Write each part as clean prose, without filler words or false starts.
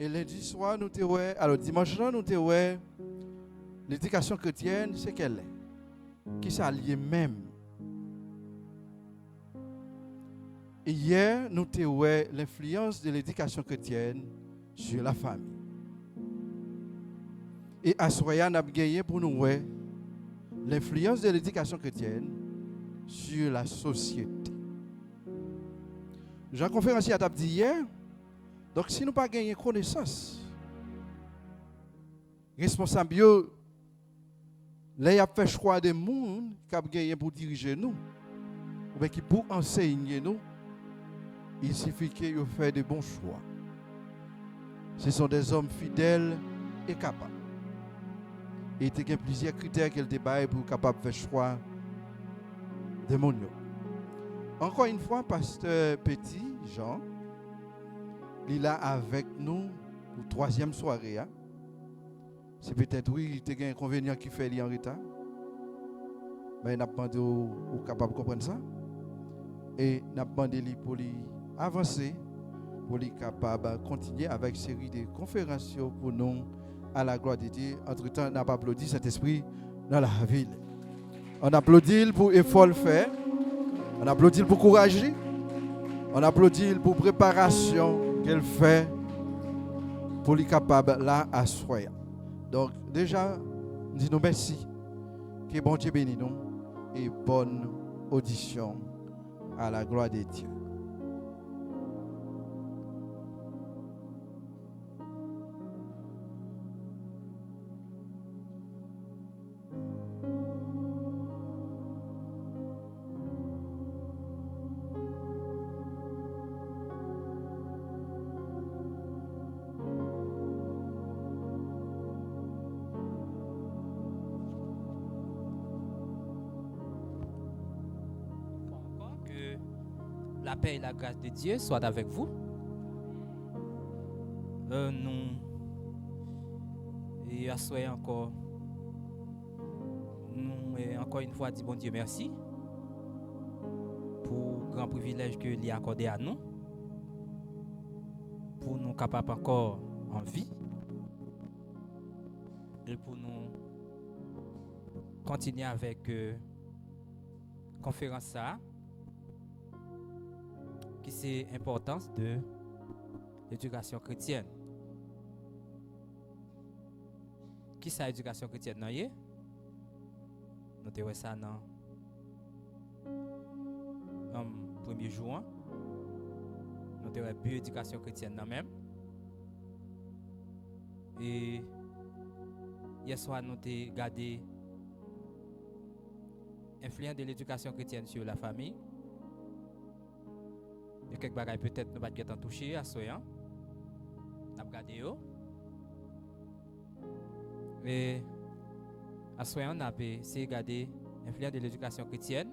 Et lundi soir, nous te ouais, alors dimanche soir, nous te ouais, l'éducation chrétienne, c'est qu'elle est, qui s'allie même. Et hier, nous te ouais, l'influence de l'éducation chrétienne sur la famille. Et à Soya, nous avons gagné pour nous ouais, l'influence de l'éducation chrétienne sur la société. Jean conférencier a dit hier, donc si nous pas gagné connaissance, responsable là il a fait choix des monde qui a gagné pour diriger nous ou bien qui pour enseigner nous, il suffit qu'ils fassent de bons choix. Ce sont des hommes fidèles et capables. Et il y a plusieurs critères qu'elle débat pour capable de faire choix de mon. Encore une fois, pasteur Petit Jean, il est là avec nous pour la troisième soirée. Hein? C'est peut-être oui, il y a un inconvénient qui fait lui en retard. Mais il a demandé au capable de comprendre ça. Et il a demandé pour lui avancer, pour lui capable de continuer avec une série de conférences pour nous à la gloire de Dieu. Entre-temps, on a applaudi cet esprit dans la ville. On applaudit pour l'effort fait. On applaudit pour courage. On applaudit pour préparation qu'elle fait pour les capables là à soi. Donc déjà, dis-nous merci. Que bon Dieu bénisse nous et bonne audition à la gloire de Dieu. La paix et la grâce de Dieu soient avec vous. Nous et assoyons encore. Nous et encore une fois dit bon Dieu merci pour le grand privilège que lui a accordé à nous, pour nous capables encore en vie et pour nous continuer avec conférence ça. Qui c'est l'importance de l'éducation chrétienne. Qui c'est l'éducation chrétienne? Non, nous avons ça dans le 1er juin. Nous avons bioéducation chrétienne dans même. Et hier soir, nous avons regardé l'influence de l'éducation chrétienne sur la famille. Il y a quelques bagages peut-être nous pas être toucher à soyant. N'a regardé yo. Et à soyant on a essayé de regarder l'influence de l'éducation chrétienne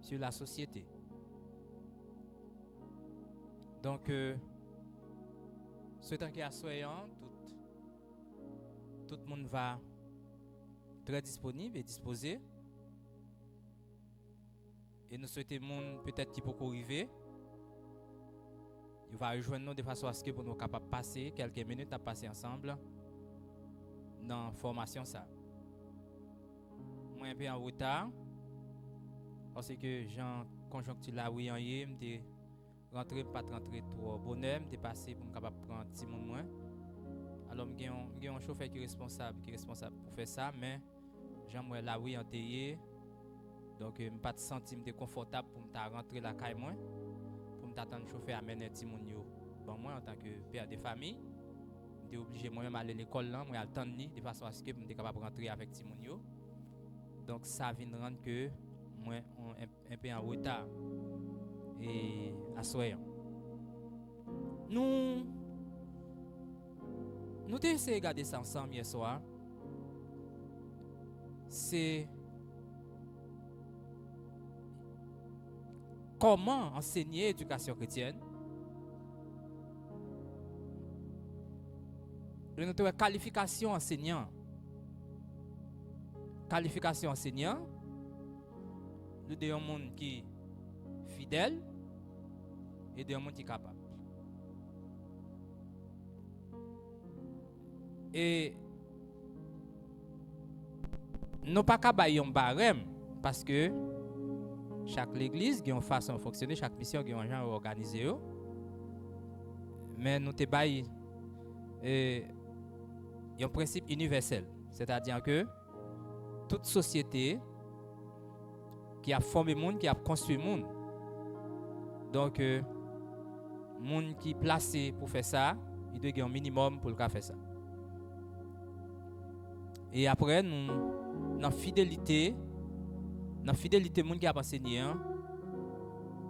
sur la société. Donc ce temps qui est à soyant tout le monde va très disponible et disposé. Et nous souhaitons monde peut-être qui peut arriver. Il va rejoindre nous de façon à ce que pour nous capables de passer quelques minutes à passer ensemble dans la formation ça. Moi un peu en retard parce que Jean conjoncture là oui en yé, m'était rentré pas rentrer trop bonheur, m'était passé pour me capable prendre petit monde moins. Alors j'ai un chauffeur qui est responsable pour faire ça mais Jean moi là oui en tayé. Donc, je ne pas sentir confortable pour me rentrer la caille moi, pour me attendre chauffeur amener petit moun yo. Bon moi en tant que père de famille, j'étais obligé moi-même aller à l'école là, moi attendre de façon à ce que je sois capable de rentrer avec petit moun yo. Donc ça vient rendre que moi un peu en retard et assoyant. Nous avons essayé de regarder ça ensemble hier soir. C'est comment enseigner l'éducation chrétienne. Nous avons qualification enseignant. Qualification enseignant. Nous avons un monde qui est fidèle, et de monde qui est capable. Et nous pas qu'à bailler un barème parce que chaque église a une façon de fonctionner, chaque mission a un genre organisé. Mais nous te bailler un principe universel, c'est-à-dire que toute société qui a formé le monde, qui a construit le monde, donc le monde qui est placé pour faire ça, il doit avoir un minimum pour le faire ça. Et après, nous, dans la fidélité, le monde qui a enseigné,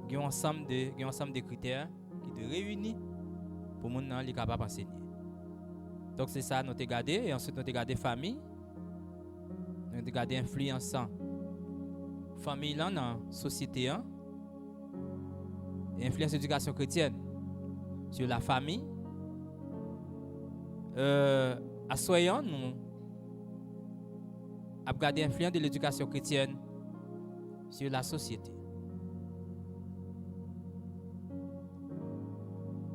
il y a un ensemble de critères qui doivent réunir pour que le monde soit capable d'enseigner. Donc c'est ça, nous avons regardé. Et ensuite, nous avons regardé famille. Nous avons regardé influence. Famille dans la société. Et influence d'éducation chrétienne sur la famille. À soyons, nous avons regardé l'influence de l'éducation chrétienne sur la société.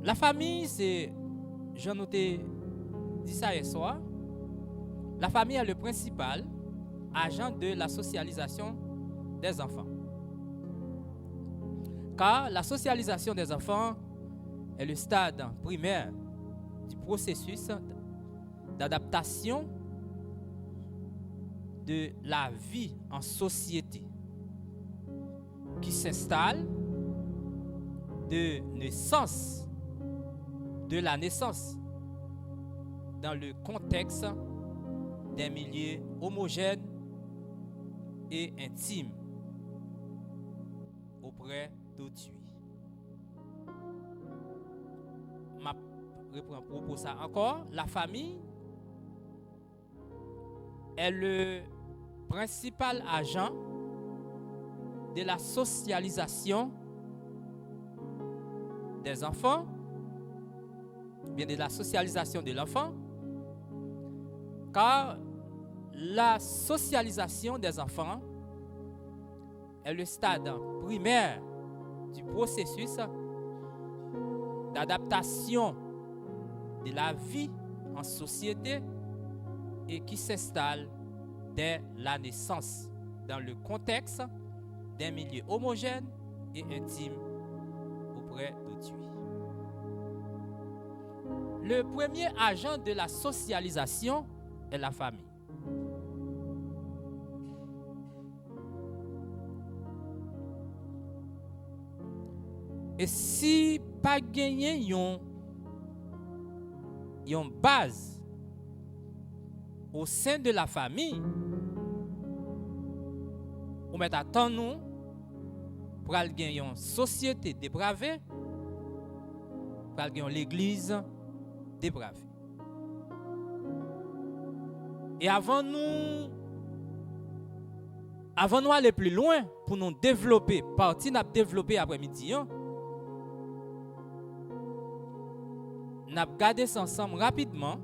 La famille, c'est, j'en ai dit ça hier soir, la famille est le principal agent de la socialisation des enfants. Car la socialisation des enfants est le stade primaire du processus d'adaptation de la vie en société qui s'installe de la naissance dans le contexte d'un milieu homogène et intime auprès d'autrui. Je reprends pour ça encore. La famille est le principal agent de la socialisation des enfants, bien de la socialisation de l'enfant, car la socialisation des enfants est le stade primaire du processus d'adaptation de la vie en société et qui s'installe dès la naissance dans le contexte d'un milieu homogène et intime auprès d'autrui. Le premier agent de la socialisation est la famille. Et si pas gagné yon base au sein de la famille, on met attendre nous pour aller gagner une société dépravée, pour aller gagner l'église dépravée. Et avant nous aller plus loin pour nous développer, partie n'a développer après-midi, n'a regardé ça ensemble rapidement.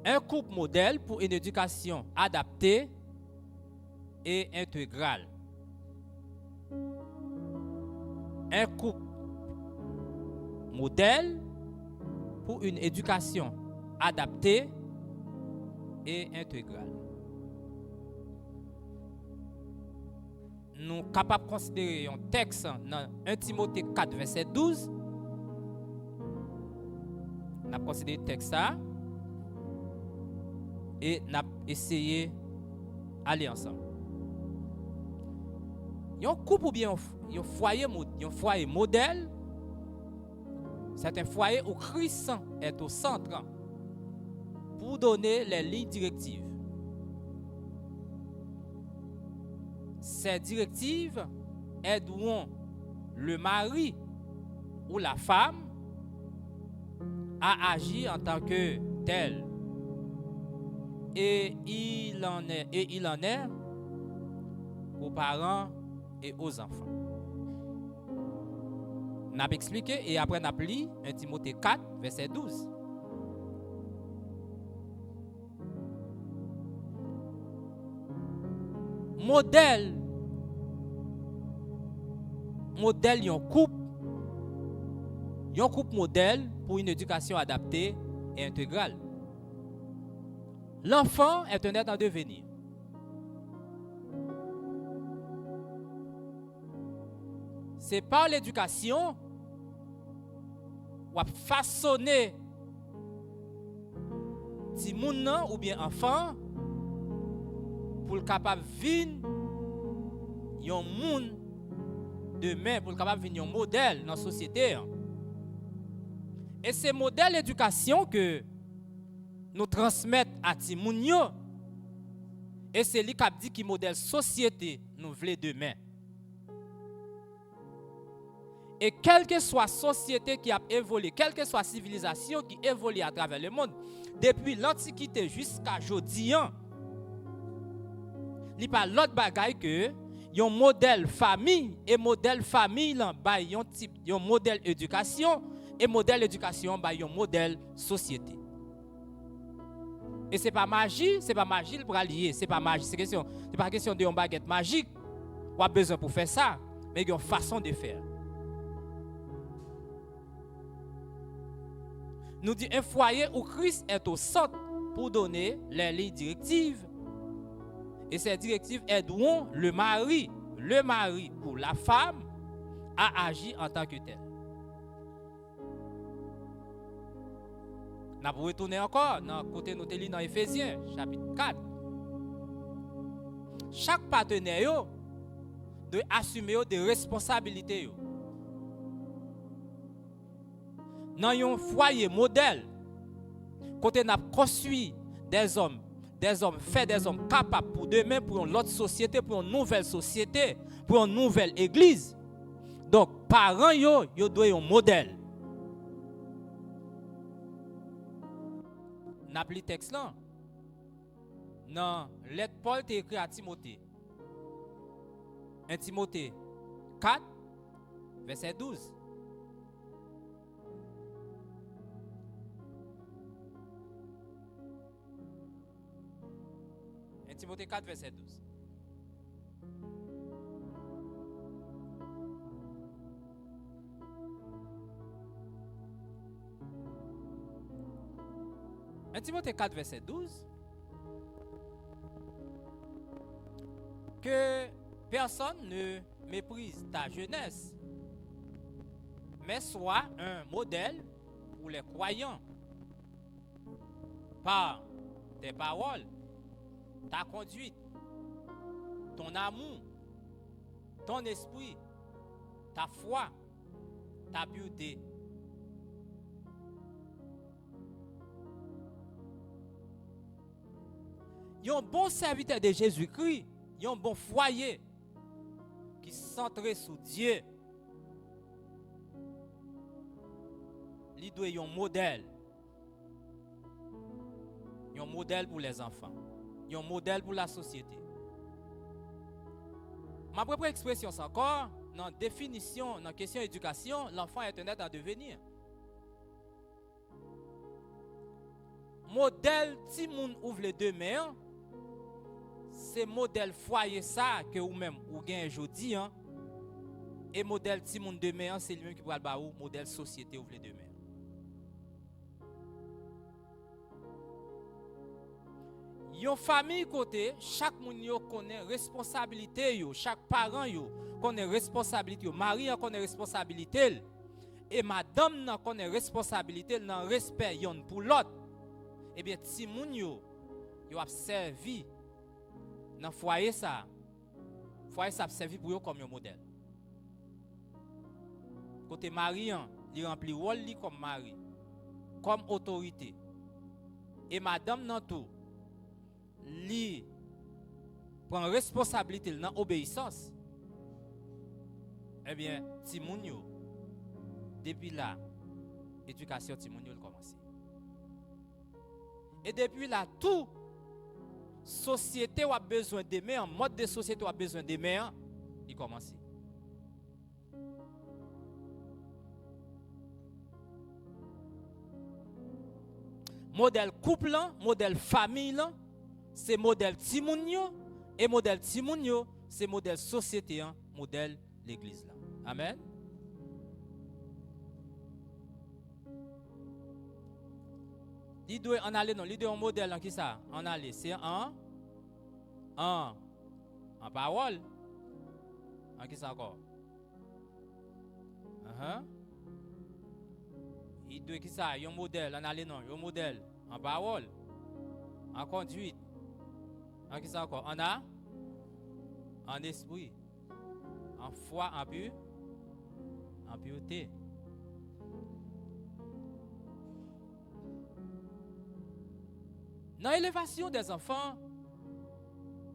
Un couple modèle pour une éducation adaptée et intégrale. Un couple modèle pour une éducation adaptée et intégrale. Nous sommes capables de considérer un texte dans 1 Timothée 4, verset 12. Nous avons considéré le texte ça et nous avons essayé d'aller ensemble. Il y a un couple ou bien un foyer modèle. C'est un foyer où Christ est au centre pour donner les lignes directives. Ces directives aideront le mari ou la femme à agir en tant que tel. Et il en est aux parents et aux enfants. On a expliqué et après on a lu 1 Timothée 4, verset 12. Modèle modèle un couple modèle pour une éducation adaptée et intégrale. L'enfant est un être en devenir. C'est par l'éducation ou à façonner ti moun nan ou bien enfant pour le capable vivre un monde demain, pour le capable vivre un modèle dans la société. Et c'est modèle d'éducation que nous transmettons à ti moun yo. Et c'est lui qui dit qui modèle société nous voulons demain. Et quelle que soit la société qui a évolué, quelle que soit la civilisation qui évolue à travers le monde, depuis l'Antiquité jusqu'à aujourd'hui, il n'y a pas l'autre bagaille que un modèle famille et modèle famille là un type un modèle éducation et modèle éducation un modèle société. Et c'est pas magie le bras lié, c'est pas magie, c'est pas question de une baguette magique ou a besoin pour faire ça, mais il y a une façon de faire. Nous dit un foyer où Christ est au centre pour donner les lignes directives. Et ces directives aideront le mari ou la femme à agir en tant que tel. Nous allons retourner encore dans le côté nous dans Éphésiens, chapitre 4. Chaque partenaire doit assumer des responsabilités. Dans un foyer modèle, côté n'a construit des hommes fait des hommes capables pour demain, pour une autre société, pour une nouvelle société, pour une nouvelle église. Donc, parents yo doivent un modèle. N'a pris texte là. Non, lettre Paul est écrit à Timothée. 1 Timothée 4, verset 12. Timothée 4, verset 12. Timothée 4, verset 12. Que personne ne méprise ta jeunesse, mais sois un modèle pour les croyants par tes paroles, ta conduite, ton amour, ton esprit, ta foi, ta beauté. Un bon serviteur de Jésus-Christ, un bon foyer qui centré sur Dieu, il doit être un modèle pour les enfants. Un modèle pour la société. Ma propre expression, c'est encore, dans la définition, dans la question d'éducation, l'enfant est un être en devenir. Modèle, si moun ouvre les deux mains, c'est modèle foyer ça que ou même ou gagne aujourd'hui. Et modèle si moun deux mains, c'est lui-même qui va le ou modèle société ouvre les deux mains. Yon famille côté, chaque moun yo connaît responsabilité yo, chaque parent yo connaît responsabilité yo, mari yo connaît responsabilité et madame nan connaît responsabilité dans respect yon pour l'autre. Eh bien ti moun yo a servi dans foyer ça a servi pour yo comme un modèle. Côté mari il remplit rôle li comme mari, comme autorité. Et madame nan tout li prend responsabilité dans obéissance. Eh bien, ti moun yo depuis là éducation ti moun yo commencé. Et depuis là tout société a besoin d'aimer, en mode de société a besoin d'aimer, il commence. Modèle couple, modèle famille, c'est modèle timounio et modèle timounio, c'est modèle société, modèle l'église là. Amen. Il doit en aller, non, il doit un modèle en qui ça? En aller, c'est en parole. En qui ça encore? Il doit qui ça? Il y a un modèle, en aller, non, il y a un modèle. En parole, en conduite. En qui ça encore? En esprit, en foi, en pureté. Dans l'élévation des enfants,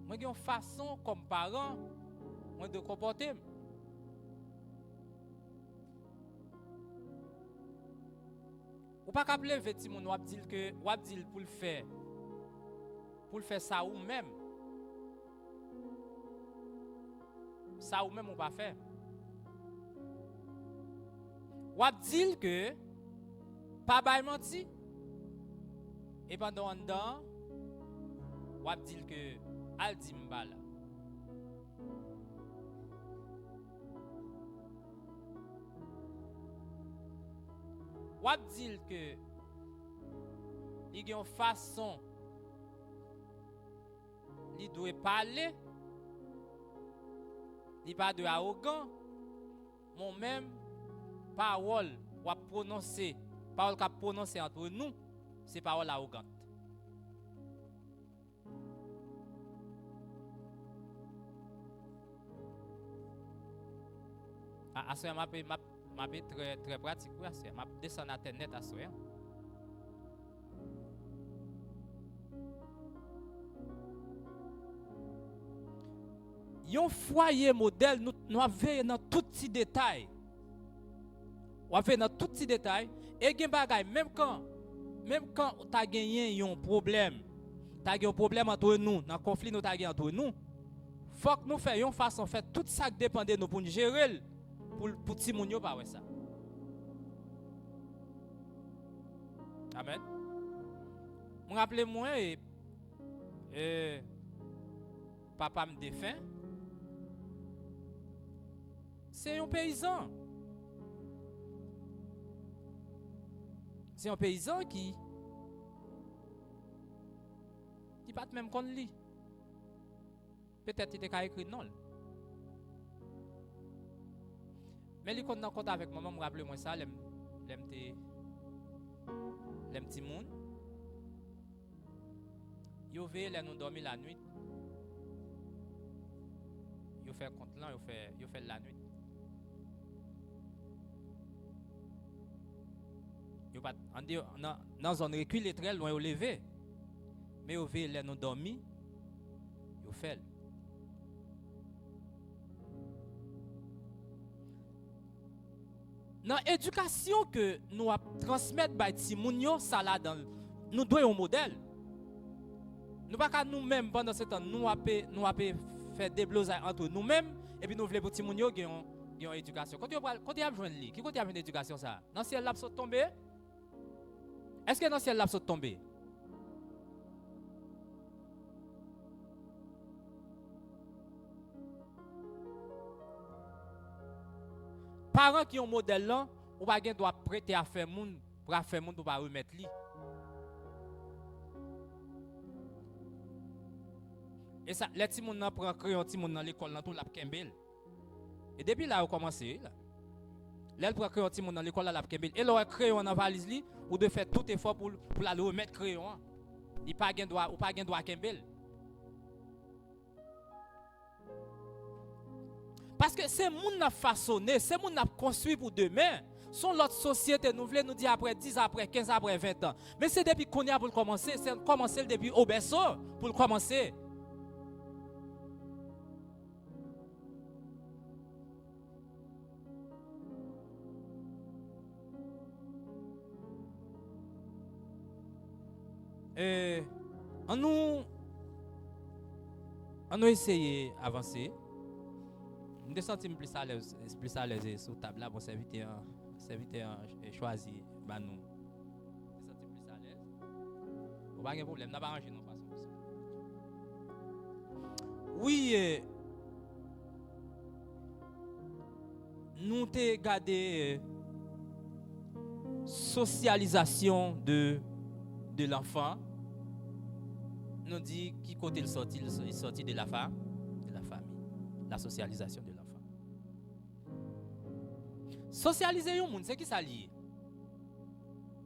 moi j'ai une façon comme parent moi de comporter. Ou pas qu'appeler effectivement ou dire que ou dire pour le faire ça ou même. Ça ou même on pas faire. Ou dire que pas bail menti. Et pendant un temps, ou dire que al di mbala. Ou dire que il y a une façon il doit parler, il pas de arrogant, mon même parole ou prononcer, parole qu'a prononcer entre nous, c'est parole arrogante. À ce moment m'a très très pratique pour ça. M'a descendre internet à ce moment. Yon foyer modèle nous avons dans tout petit détail. On a fait dans tout petit détail et gen bagay même quand tu as gagné un problème, tu as gagné un problème entre nous, dans conflit nous t'a gagné entre nous, faut que nous fassions façon fait tout ça qui dépend de nous pour nous gérer pour petit moun yo pas ouais ça. Amen. Je me rappelle moi papa me défunt. C'est un paysan. C'est un paysan qui pas même qu'on lit. Peut-être il était écrit non. Mais il compte dans compte avec maman, me rappelle moi ça, les petits moun. Yo veille les nous dormir la nuit. Yo fait compte là, yo fait la nuit. Yo pas dans zone recul est très loin au lever. Mais yo veille les nous dormir. Yo fait. Dans l'éducation que nous transmettre par ti moun yo ça là dans nous doit un modèle. Nous pas nous-mêmes pendant ce temps nous a faire des blosailles entre nous-mêmes et puis nous voulons pour ti moun yo gen une éducation. Quand tu a besoin li, qui côté a une éducation ça? Dans ciel là saute tomber? Est-ce que dans ciel là saute tomber? Parents qui ont un modèle là, ou pas gen doit prêter à faire moun pour pas remettre li. Et ça les ti moun nan prend crayon ti moun dans l'école dans tout la kembel. Et depuis là on commencé là. Là prend crayon ti moun dans l'école la kembel et leur crayon dans valise li ou de faire tout effort pour la remettre crayon. Il pas gen droit ou pas gen droit kembel. Parce que c'est moun n'a façonné, c'est moun n'a construit pour demain. Son l'autre société nous voulons nous dire après 10 après 15 après 20 ans. Mais c'est depuis qu'on y a pour commencer, c'est commencer depuis au berceau pour commencer. On nous essayer d'avancer. Je me sens plus à l'aise sur la table là pour serviteur choisi bah nous. Je me sens plus à l'aise. Pas de problème, n'a pas arrangé non façon. Oui, nous t'ai gardé socialisation de l'enfant. Nous dit qui côté il sorti de la famille, la socialisation de l'enfant. Socialiser un monde, c'est qui ça lié?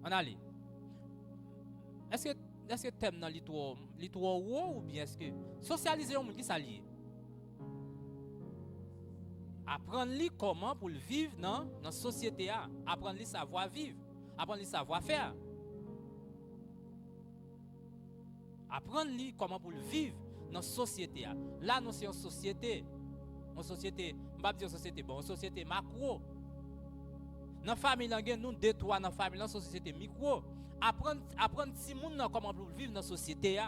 On allait. Est-ce que thème dans l'histoire ou bien est-ce que socialiser un monde qui ça lié? Apprendre comment pour vivre dans la société, apprendre le savoir vivre, apprendre le savoir faire. Apprendre comment pour vivre dans la société. Là, nous sommes une société, je ne vais pas dire société, bon, une société macro. Dans la famille, nous deux, trois dans la famille, dans la société micro. Apprendre si monde comment pour vivre dans la société.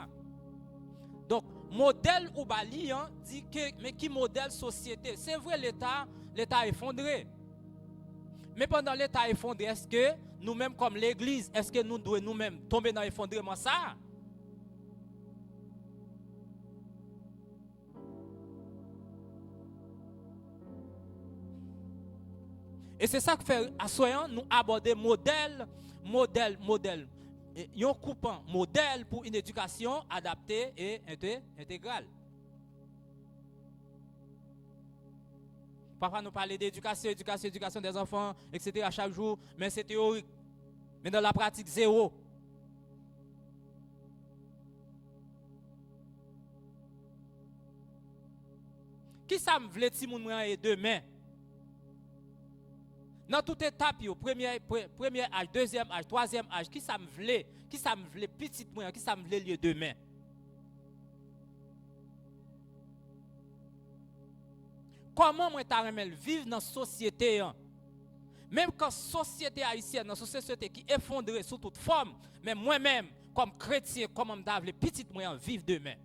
Donc, modèle ou bali, dit que, mais qui modèle société? C'est vrai, l'État est effondré. Mais pendant l'État effondré, est-ce que nous-mêmes, comme l'Église, est-ce que nous devons nous-mêmes tomber dans l'effondrement ça? Et c'est ça que fait à soyons nous aborder modèle. Yon coupant modèle pour une éducation adaptée et intégrale. Parfois nous parlons d'éducation des enfants, etc. à chaque jour, mais c'est théorique. Mais dans la pratique, zéro. Qui ça me veut si moun et demain? Dans toute étape, premier âge, deuxième âge, troisième âge, qui ça me voulait petite moyen, qui ça me voulait lieu demain? Comment moi t'arrête vivre dans la société? Même quand la société haïtienne, dans la société qui est effondrée sous toute forme, mais moi-même, comme chrétien, comment je voulais petite moyen vivre demain?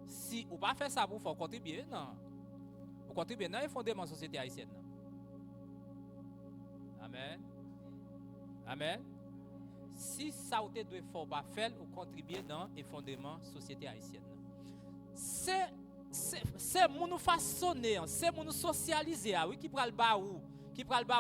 Si vous ne pas faire ça, vous faut contribuer, non? Vous contribuez dans l'effondrement de la société haïtienne. Amen. Amen. Si ça vous doit faut pas faire, vous contribuez dans l'effondrement de la société haïtienne. C'est nous façonner, c'est nous socialiser, oui, qui prend le bas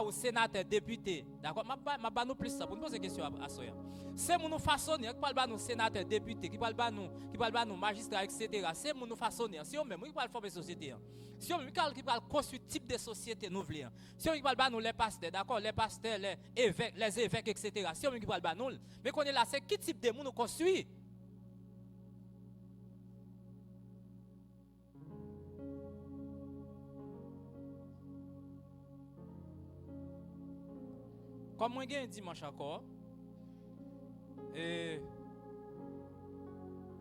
ou sénateur, député. D'accord? Je vais nous plus ça pour nous poser une question à Soya. C'est nous façonner, qui parle nous sénateur, député, qui parle nous magistrat, etc. C'est nous façonner. Si on même qui parle former société. Si on même qui parle construire type de société nous voulons. Si on qui parle nous les pasteurs, d'accord, les pasteurs, les évêques, etc. Si on même qui parle nous, mais qu'on est là, c'est qui type de monde nous construit? Comme moi, j'ai un dimanche encore.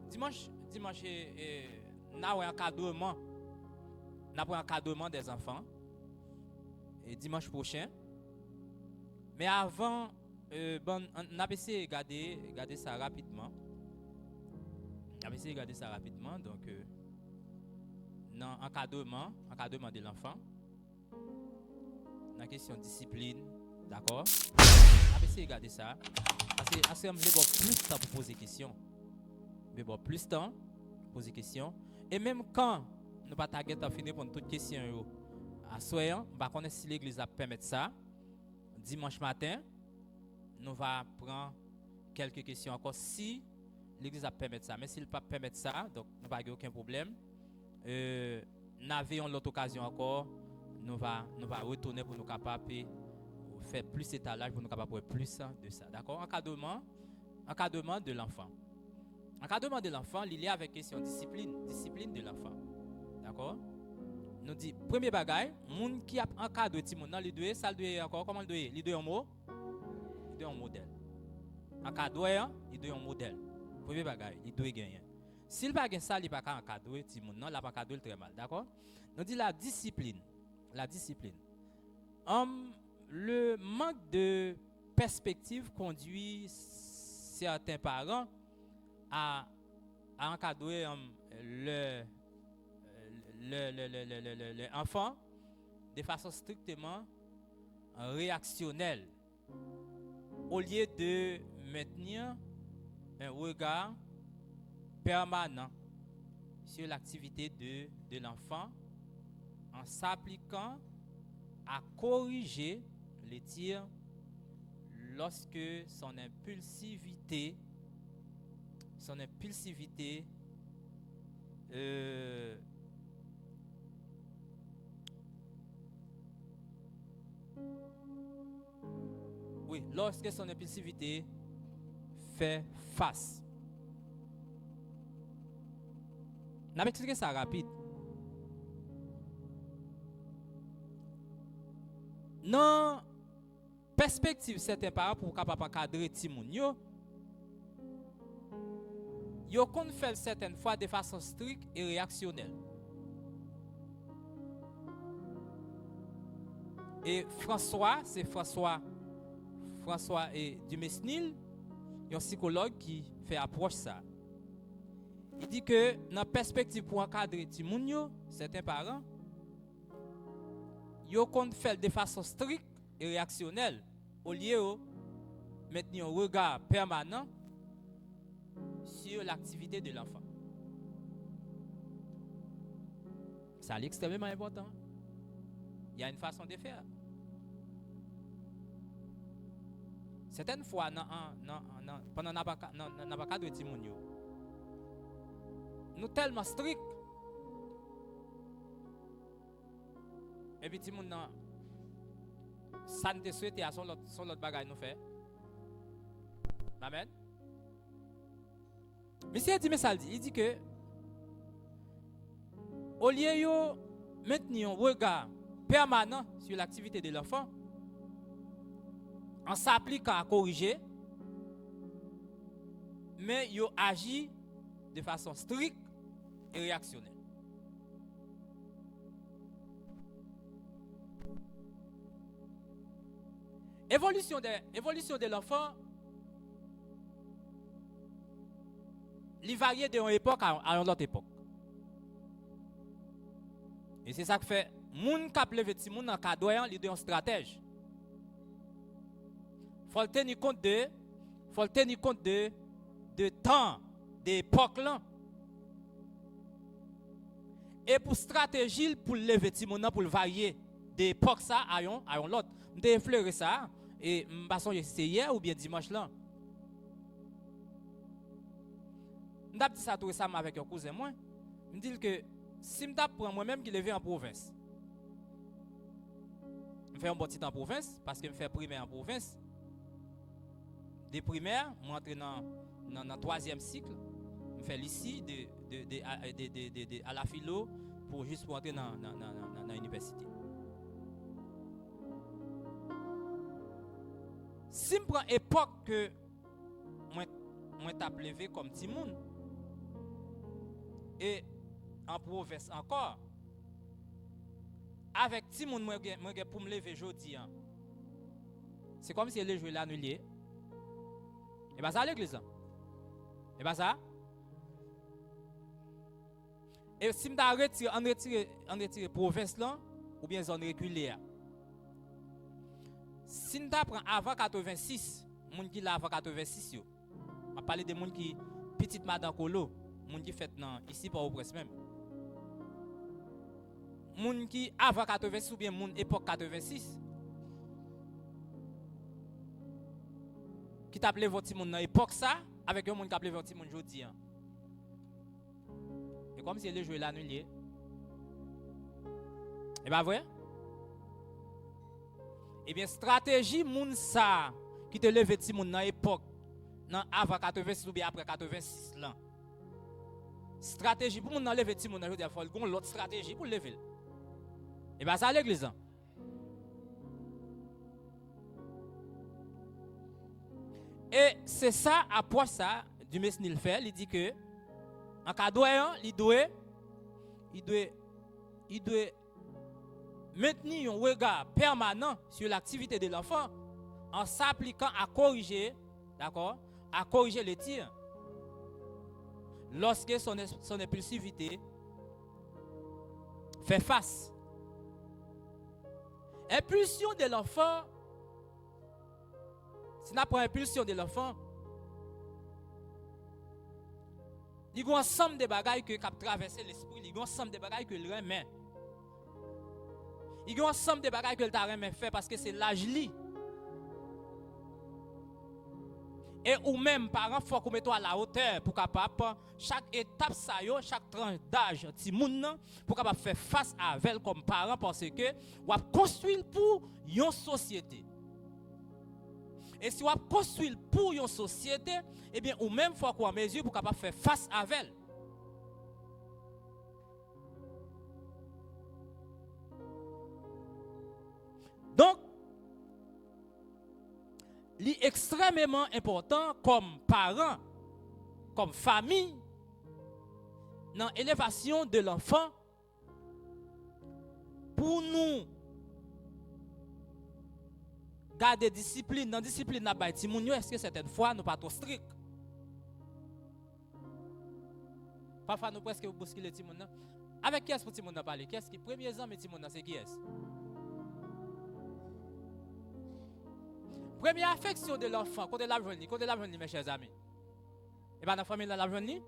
Dimanche, nous avons un encadrement des enfants. Et dimanche prochain. Mais avant, on a essayé de regarder ça rapidement. Donc, dans l'encadrement de l'enfant, dans la question de discipline, d'accord? On a essayé de regarder ça. Parce que je vais plus de temps pour poser des questions. Je vais plus de temps pour poser des questions. Et même quand nous ne pouvons pas finir pour toutes les questions, à soir, on va connaître si l'église va permettre ça. Dimanche matin, nous allons prendre quelques questions encore si l'église va permettre ça. Mais s'il ne peut pas permettre ça, donc nous n'avons aucun problème. Nous avons l'autre occasion encore, nous allons retourner pour nous capables faire plus d'étalage pour nous capables plus de ça. D'accord? Encadrement de l'enfant. Encadrement de l'enfant, il y a avec question discipline de l'enfant. D'accord? Nous dit premier bagage, monde qui a encadré ti monde dans les deux, ça doit encore comment doit les deux en mot, il doit un modèle. Encadré, il doit un modèle. Premier bagage, il doit gagner. S'il pas gagne ça, il pas encadrer ti monde, non, il pas encadrer très mal, d'accord? Nous dit la discipline. Le manque de perspective conduit certains parents à encadrer l'enfant de façon strictement réactionnelle au lieu de maintenir un regard permanent sur l'activité de l'enfant en s'appliquant à corriger les tirs lorsque son impulsivité lorsque son impulsivité fait face. Je vais expliquer ça rapide. Non, perspective certains parents pour capable cadrer timoun yo qu'on fait certaines fois de façon stricte et réactionnelle. Et François et Dumesnil, un psychologue qui fait approche ça. Il dit que dans la perspective pour encadrer timoun yo, certains parents yo qu'on fait de façon stricte et réactionnelle au lieu de maintenir un regard permanent sur l'activité de l'enfant. Ça est extrêmement important. Il y a une façon de faire. Certaines fois, pendant n'a pas de timoun yo, nous tellement strict. Et puis timoun nan ça ne te souhaite à son l'autre bagage nous fait. Amen. Monsieur dit mais ça dit, il dit que au lieu de maintenir un regard permanent sur l'activité de l'enfant en s'appliquant à corriger, mais il agit de façon stricte et réactionnelle. Évolution de l'enfant, il varie d'une époque à une autre époque. Et c'est ça que fait, moun k'ap leve ti moun nan kadoyan, li de un stratège. Faut tenir compte de temps, d'époque là. Et pour stratégie pour lever ti moun nan pour varier d'époque ça à un l'autre. M'te effleurer ça et m'pa songe c'est hier ou bien dimanche là. M'ta dit ça tout récemment avec un cousin moi. Me dit que si m'ta prend moi-même qui levé en province. Je fais un bon petit en province parce que je fais primaire en province. Des primaires, je rentre dans le 3e cycle. Je fais ici à la philo pour juste pour entrer dans l'université. Si je prends l'époque que moi t'ai levé comme Timoun et en province encore, avec Timoun, moi pour me lever aujourd'hui, c'est comme si les joueurs l'annulé. Et bien ça l'église. Et bien ça. Et si je retire province là, ou bien zone reculée. Si je prends avant 86, moun qui là avant 86 yo. On parler de moun qui petite madame Kolo, moun qui fait ici par au presse même. Moun qui avant 86 ou bien moun époque 86. Qui t'appelait votre moun dans époque ça avec un moun qui appelait votre moun jodi. Et comme si les joueurs l'annulé. Et pas vrai? Eh bien, stratégie moun ça qui te lève ti moun dans époque avant 86 ou bien après 86 là. Stratégie pour moun lever ti moun dans jodi, il faut gon l'autre stratégie pour lever. Et bien ça l'église. Et c'est ça approche ça du Mesnil fait, il dit que en cas il doit maintenir un regard permanent sur l'activité de l'enfant en s'appliquant à corriger, d'accord, à corriger les tirs lorsque son impulsivité fait face. Impulsion de l'enfant, si on prend impulsion de l'enfant, Il y a un ensemble de bagailles qui ont traversé l'esprit, il y a un ensemble de bagailles que le remet. Il y a un ensemble de bagailles que le t'a remet fait parce que c'est l'âge li. Et ou même parents faut qu'on mette à la hauteur pour capable chaque étape ça yo, chaque tranche d'âge ti moun pour capable faire face avec comme parents parce que ou construire pour une société. Et si on construit pour une société, eh bien ou même faut qu'on mesure pour capable faire face avec. Donc c'est extrêmement important comme parents, comme famille, dans l'élévation de l'enfant, pour nous garder discipline. Dans la discipline, est-ce que certaines fois, nous ne sommes pas trop stricts? Parfois, nous presque bousculons les Timoun. Avec qui est-ce que Timoun a parlé? Qui est-ce qui premier ans, mais Timoun, c'est qui est-ce? Première affection de l'enfant, côté la journée, mes chers amis. Et bien, dans la famille, la journée.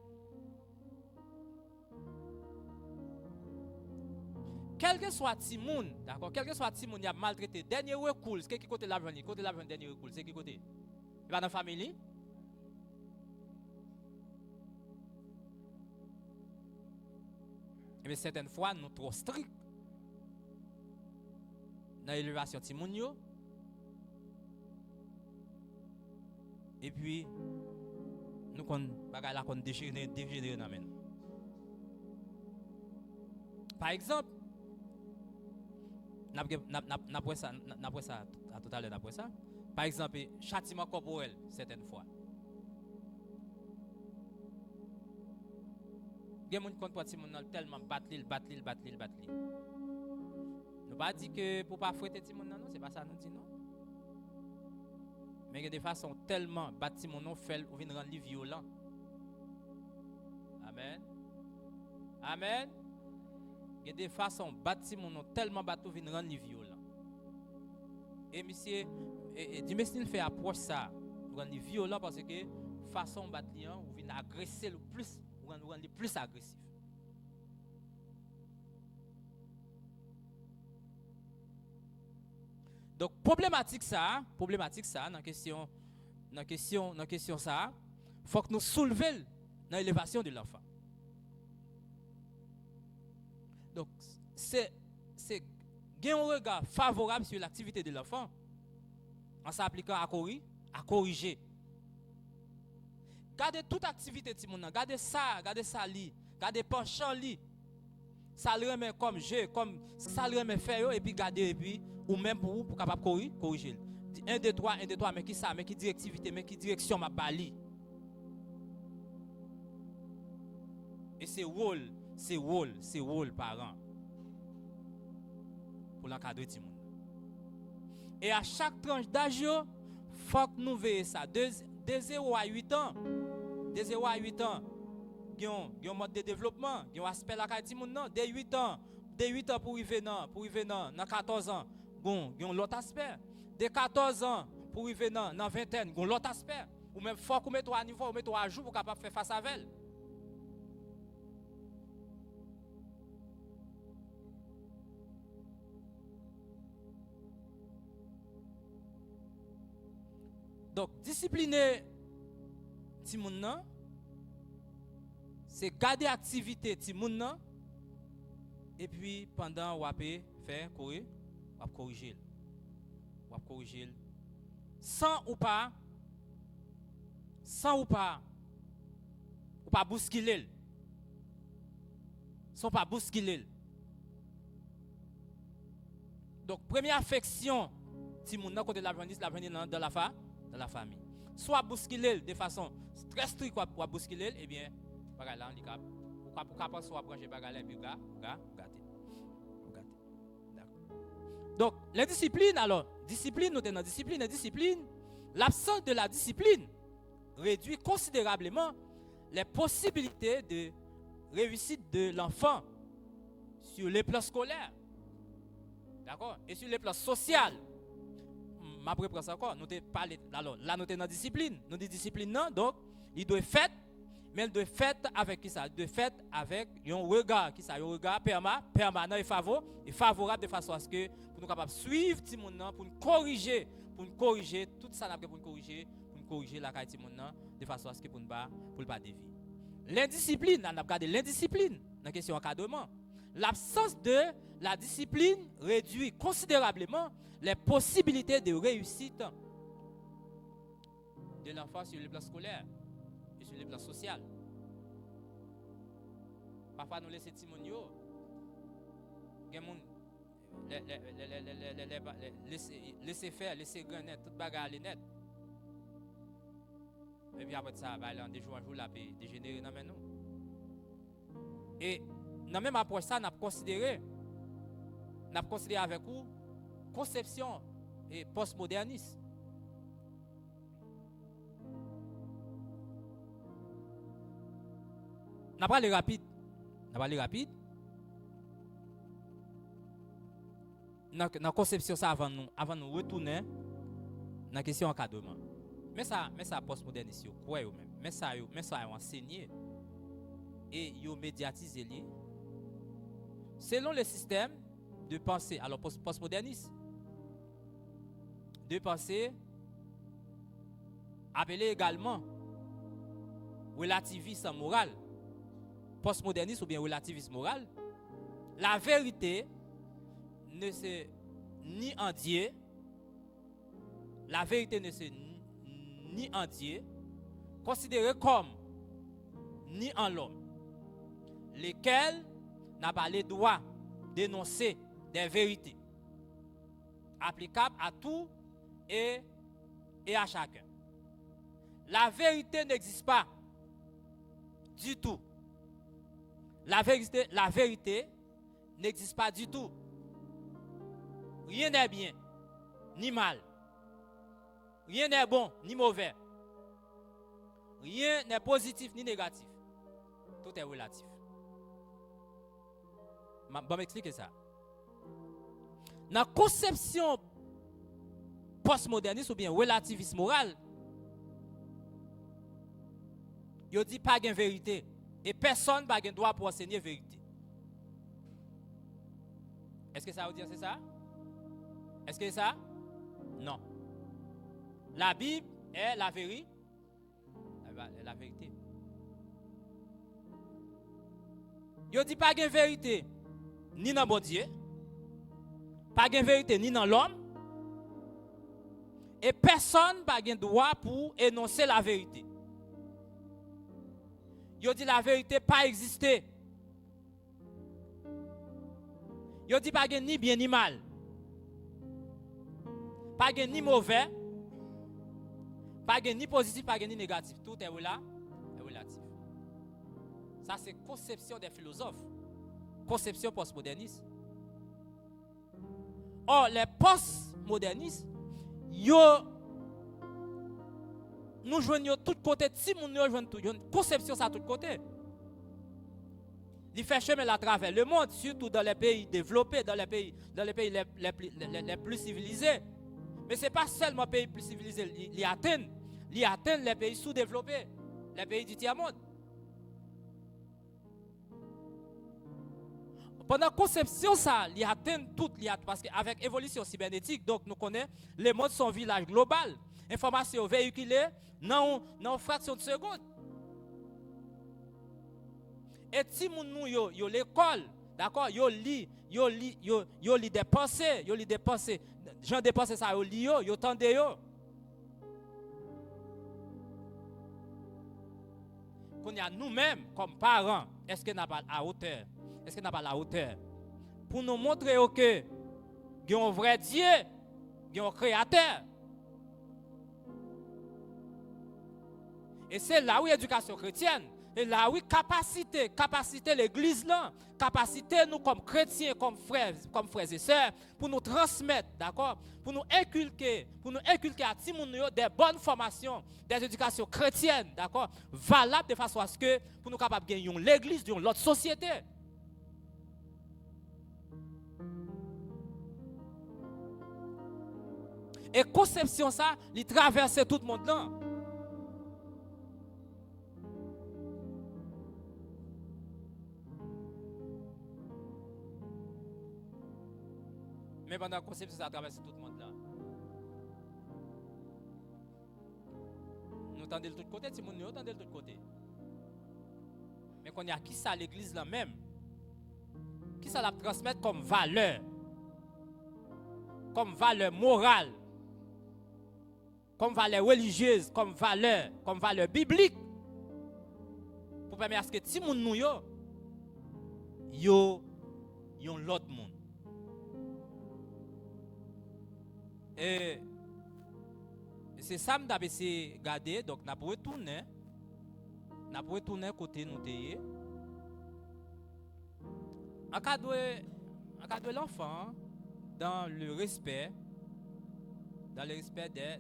Quel que soit Timoun, d'accord, quel que soit Timoun, il a maltraité. Dernier recours, c'est qui côté la journée? Côté la journée, dernier recours, c'est qui côté? Et bien, dans la famille. Et bien, certaines fois, nous sommes trop stricts. Dans l'élévation de Timoun. Et puis, nous avons déchiré dans la. Par exemple, n'après ça, à tout à l'heure, d'après ça, par exemple, châtiment corporel, certaines fois. Il y a des gens qui ont tellement battu. Nous pas dit que pour ne pas fouetter les gens, non, c'est pas ça nous dit non. Mais il y a des façons tellement bâti mon nom fait ou vient rendre violent. Amen. Amen. Il y a des façons bâti mon nom tellement bâti ou vient rendre violent. Et monsieur, il fait approche ça, rendre violent parce que façon bâti ou vient agresser le plus, ou rendre plus agressif. Donc problématique ça dans question ça, faut que nous soulevions dans l'élévation de l'enfant. Donc c'est un regard favorable sur l'activité de l'enfant en s'appliquant à corriger. Gardez toute activité de mon, gardez ça li, gardez penchant li. Ça le remet comme jeu, comme ça le remet faire et puis garder et puis ou même pour capable corriger. 1 2 3 mais qui ça, mais qui directivité, mais qui direction m'a bali. Et c'est rôle parent pour l'encadrer tout le monde. Et à chaque tranche d'âge, faut que nous veillions ça de 0 à 8 ans. De 0 à 8 ans, il y a un mode de développement, il y a un aspect la carte monde non, de 8 ans pour arriver dans 14 ans, il y a l'autre aspect. De 14 ans pour arriver dans vingtaine, il y a l'autre aspect. Ou même faut qu'on mette à niveau, mettre à jour pour capable faire face à elle. Donc discipliner ti moun nan, c'est garder activité ti moun nan et puis pendant ou faire corriger sans ou pas bousculer sans pas bousculer. Donc première affection ti moun nan côté la journée dans la famille. Soit bousculer de façon très stricte ou bousculer, eh bien, bagay là handicap. Pour capable soit brancher bagay là puis gâter. Donc, la discipline alors, nous sommes dans discipline, l'absence de la discipline réduit considérablement les possibilités de réussite de l'enfant sur les plans scolaires. D'accord? Et sur les plans sociaux. Ma préparation encore, nous te parlé alors là nous sommes dans discipline, nous dit discipline non, donc il doit faire Mais de fait avec qui ça? De fait avec un regard qui ça? Un regard permanent et favorable de façon à ce que pour nous capables suivre ti moun nan, pour nous corriger tout ça n'a pour nous corriger la caille ti moun nan de façon à ce que pour pas dévier. L'indiscipline, on a regardé l'indiscipline dans la question encadrement. L'absence de la discipline réduit considérablement les possibilités de réussite de l'enfant sur le plan scolaire et sur le plan social. Parfois, nous laissons les gens, laisser faire, laisser gagner, tout bagarre les net. Et puis après ça, des jours en jour, la paix dégénérer dans nous. Et dans même approche ça, nous avons considéré avec vous conception et postmoderniste. Nous allons aller rapide. Dans la conception ça avant nous retourner dans la question encadrement. Mais ça postmoderniste quoi yo même. Mais ça enseigné et yo médiatisé li selon le système de pensée. Alors postmoderniste de pensée appelé également relativisme moral. Postmoderniste ou bien relativisme moral, la vérité ne se nie en Dieu. La vérité ne se nie en Dieu, considérée comme ni en l'homme, lesquels n'a pas le droit d'énoncer des vérités applicables à tout et à chacun. La vérité n'existe pas du tout. La vérité n'existe pas du tout. Rien n'est bien, ni mal. Rien n'est bon, ni mauvais. Rien n'est positif, ni négatif. Tout est relatif. Je vais m'expliquer ça. Dans la conception postmoderniste ou bien relativiste moral, il dit pas de vérité. Et personne n'a pas le droit pour enseigner la vérité. Est-ce que ça veut dire c'est ça? Est-ce que c'est ça? Non. La Bible est la vérité. La vérité. Il dit pas de vérité ni dans bon Dieu, pas de vérité ni dans l'homme, et personne n'a pas le droit pour énoncer la vérité. Il dit la vérité pas exister. Il dit pas ni bien ni mal. Pas ni mauvais. Pas ni positif, pas ni négatif. Tout est relatif. Ça c'est conception des philosophes. Conception postmoderniste. Or les postmodernistes, nous joignons tout côté, si nous joignons tout, conception ça tout côté. Il fait chemin à travers le monde, surtout dans les pays développés, dans les pays les plus civilisés. Mais ce n'est pas seulement les pays plus civilisés, ils atteignent les pays sous-développés, les pays du tiers-monde. Pendant la conception, ça, ils atteignent tout, parce qu'avec l'évolution cybernétique, donc nous connaissons, le monde sont un village global. Information véhiculée dans une fraction de seconde. Et si nous yo l'école, d'accord, yo lit des pensées, gens des pensées ça yo lit yo tende yo. Qu'on y a nous-mêmes comme parents, est-ce que n'a pas à hauteur? Est-ce que n'a pas la hauteur pour nous montrer que il y a un vrai Dieu, il y a un créateur. Et c'est là où l'éducation chrétienne, et là où capacité l'église là, capacité nous comme chrétiens, comme frères et sœurs, pour nous transmettre, d'accord, pour nous inculquer à tout le monde des bonnes formations, des éducations chrétiennes, d'accord, valables de façon à ce que pour nous capables de gagner l'église d'une autre société. Et conception ça, il traverse tout le monde là. Mais pendant la conception, ça a traversé tout le monde là. Nous tendons de l'autre côté, si nous tendons de l'autre côté. Mais qu'on y a qui ça l'église là même? Qui ça la transmettre comme valeur morale, comme valeur religieuse, comme valeur biblique, pour permettre à ce que ti moun nou yo yon l'autre monde. Et c'est ça que je vais garder. Donc, nous pouvons retourner côté nous teye. En cas de l'enfant, dans le respect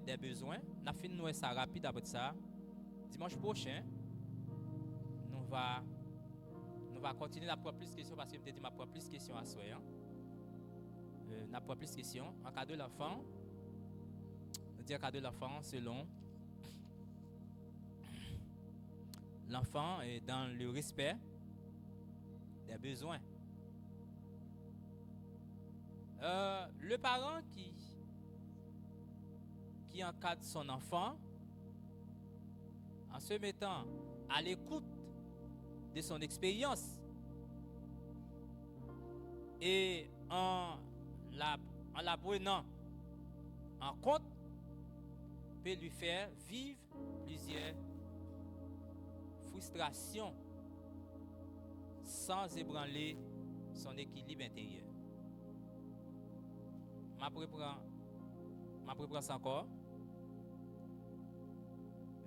des besoins, nous finissons ça rapide après ça. Dimanche prochain, nous va continuer la propre plus question parce que je me dis ma propre plus question à soi. La propre plus question. En cas de l'enfant, dire cas de l'enfant selon l'enfant est dans le respect des besoins. Le parent qui encadre son enfant en se mettant à l'écoute de son expérience et en la prenant en compte peut lui faire vivre plusieurs frustrations sans ébranler son équilibre intérieur. Ma préprends ça encore.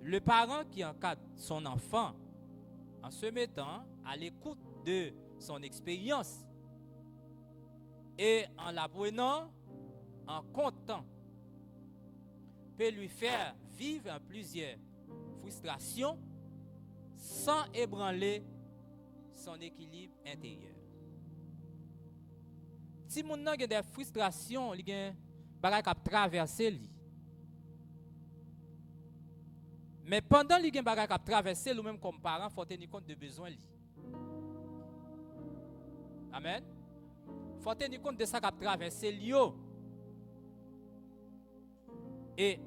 Le parent qui encadre son enfant en se mettant à l'écoute de son expérience et en la prenant en compte peut lui faire vivre en plusieurs frustrations sans ébranler son équilibre intérieur. Si mon nan gen des frustrations, il gen bagay k'ap traverser li. Mais pendant li gen bagay k'ap traverser ou même comme parent, faut tenir compte de besoin li. Amen. Faut tenir compte de ça k'ap traverser li yo. Et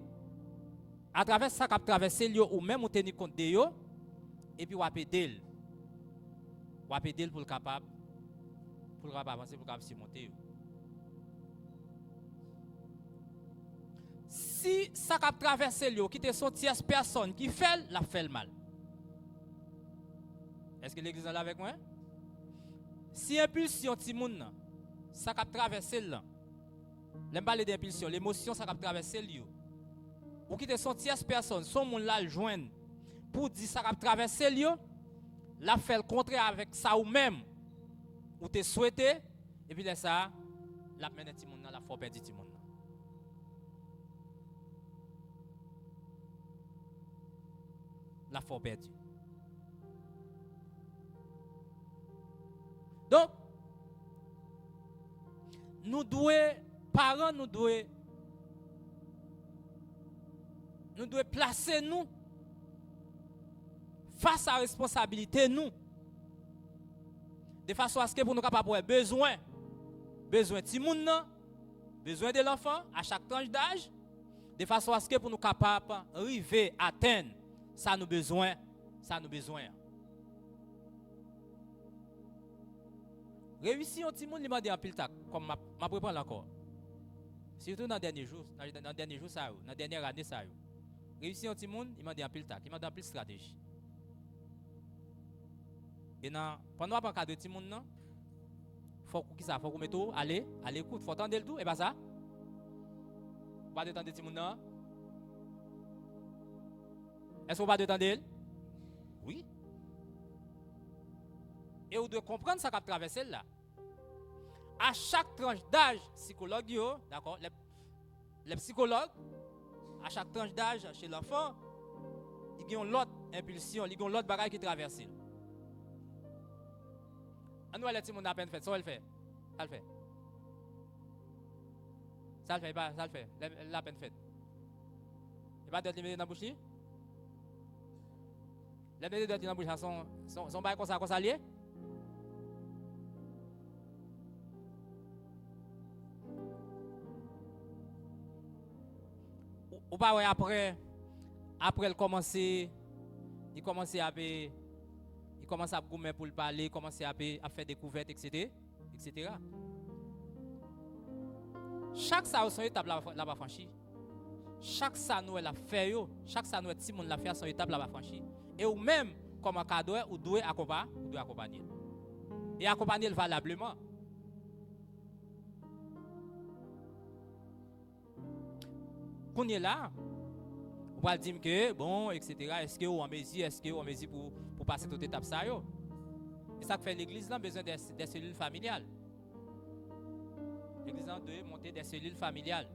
à travers ça k'ap traverser li yo ou même ou tenir compte de yo et puis ou aider pour le capable avancer, pour capable surmonter. Si ça a traversé lui, qui te sont tierce personne qui fait le mal. Est-ce que l'église est là avec moi? Si impulsion ti moun ça a traversé là. L'aime parler d'impulsion, l'émotion ça a traversé lui. Ou qui te sont tierce personne, son moun là le joindre pour dire ça a traversé lui, la fait le contraire avec ça ou même ou te souhaité et puis là ça la mène ti moun la faut perdre ti moun. La faut perdre. Donc parents nous devons placer nous face à la responsabilité nous. De façon à ce que pour nous capables avoir besoin de moun nan, besoin de l'enfant à chaque tranche d'âge, de façon à ce que pour nous capables arriver atteindre ça nous besoin. Réussir un petit monde, il m'a dit en pile tac, comme ma prépare encore. Surtout dans les derniers jours, ça, dans la dernière année ça. Réussir un petit monde, il m'a dit en pile tac, il m'a dit en pile stratégie. Et pendant qu'on cadre petit monde non, faut qu'on mette tout, aller écoute, faut entendre le tout et pas ça. Pas de temps de petit monde non. Est-ce qu'on va de temps d'elle? Oui. Et vous devez comprendre ça qu'a traversé là. À chaque tranche d'âge, psychologue, d'accord, les psychologues, à chaque tranche d'âge chez l'enfant, ils ont l'autre impulsion, ils ont l'autre bagage qui traverse. On nous les petits monde à peine fait, ça le fait. Ça le fait. Ça le fait pas, ça le fait. La peine fait. Il va te mettre dans la bouche. Les mettre dans la bouche sont bail comme ça lié. ou pas ouais, après il commence à gommer pour le parler, commencer à faire découverte, etc. Chaque ça son étape là va franchi. Chaque ça nous la fait chaque ça nous petit monde la faire son étape là va franchi. Et ou même comme un cadeau ou doit accompagner. Et accompagner valablement. Qu'on est là, on va dire que bon, etc. Est-ce que on en mesure pour passer toute étape ça yo? Et ça fait l'église là besoin des cellules familiales. L'église doit monter des cellules familiales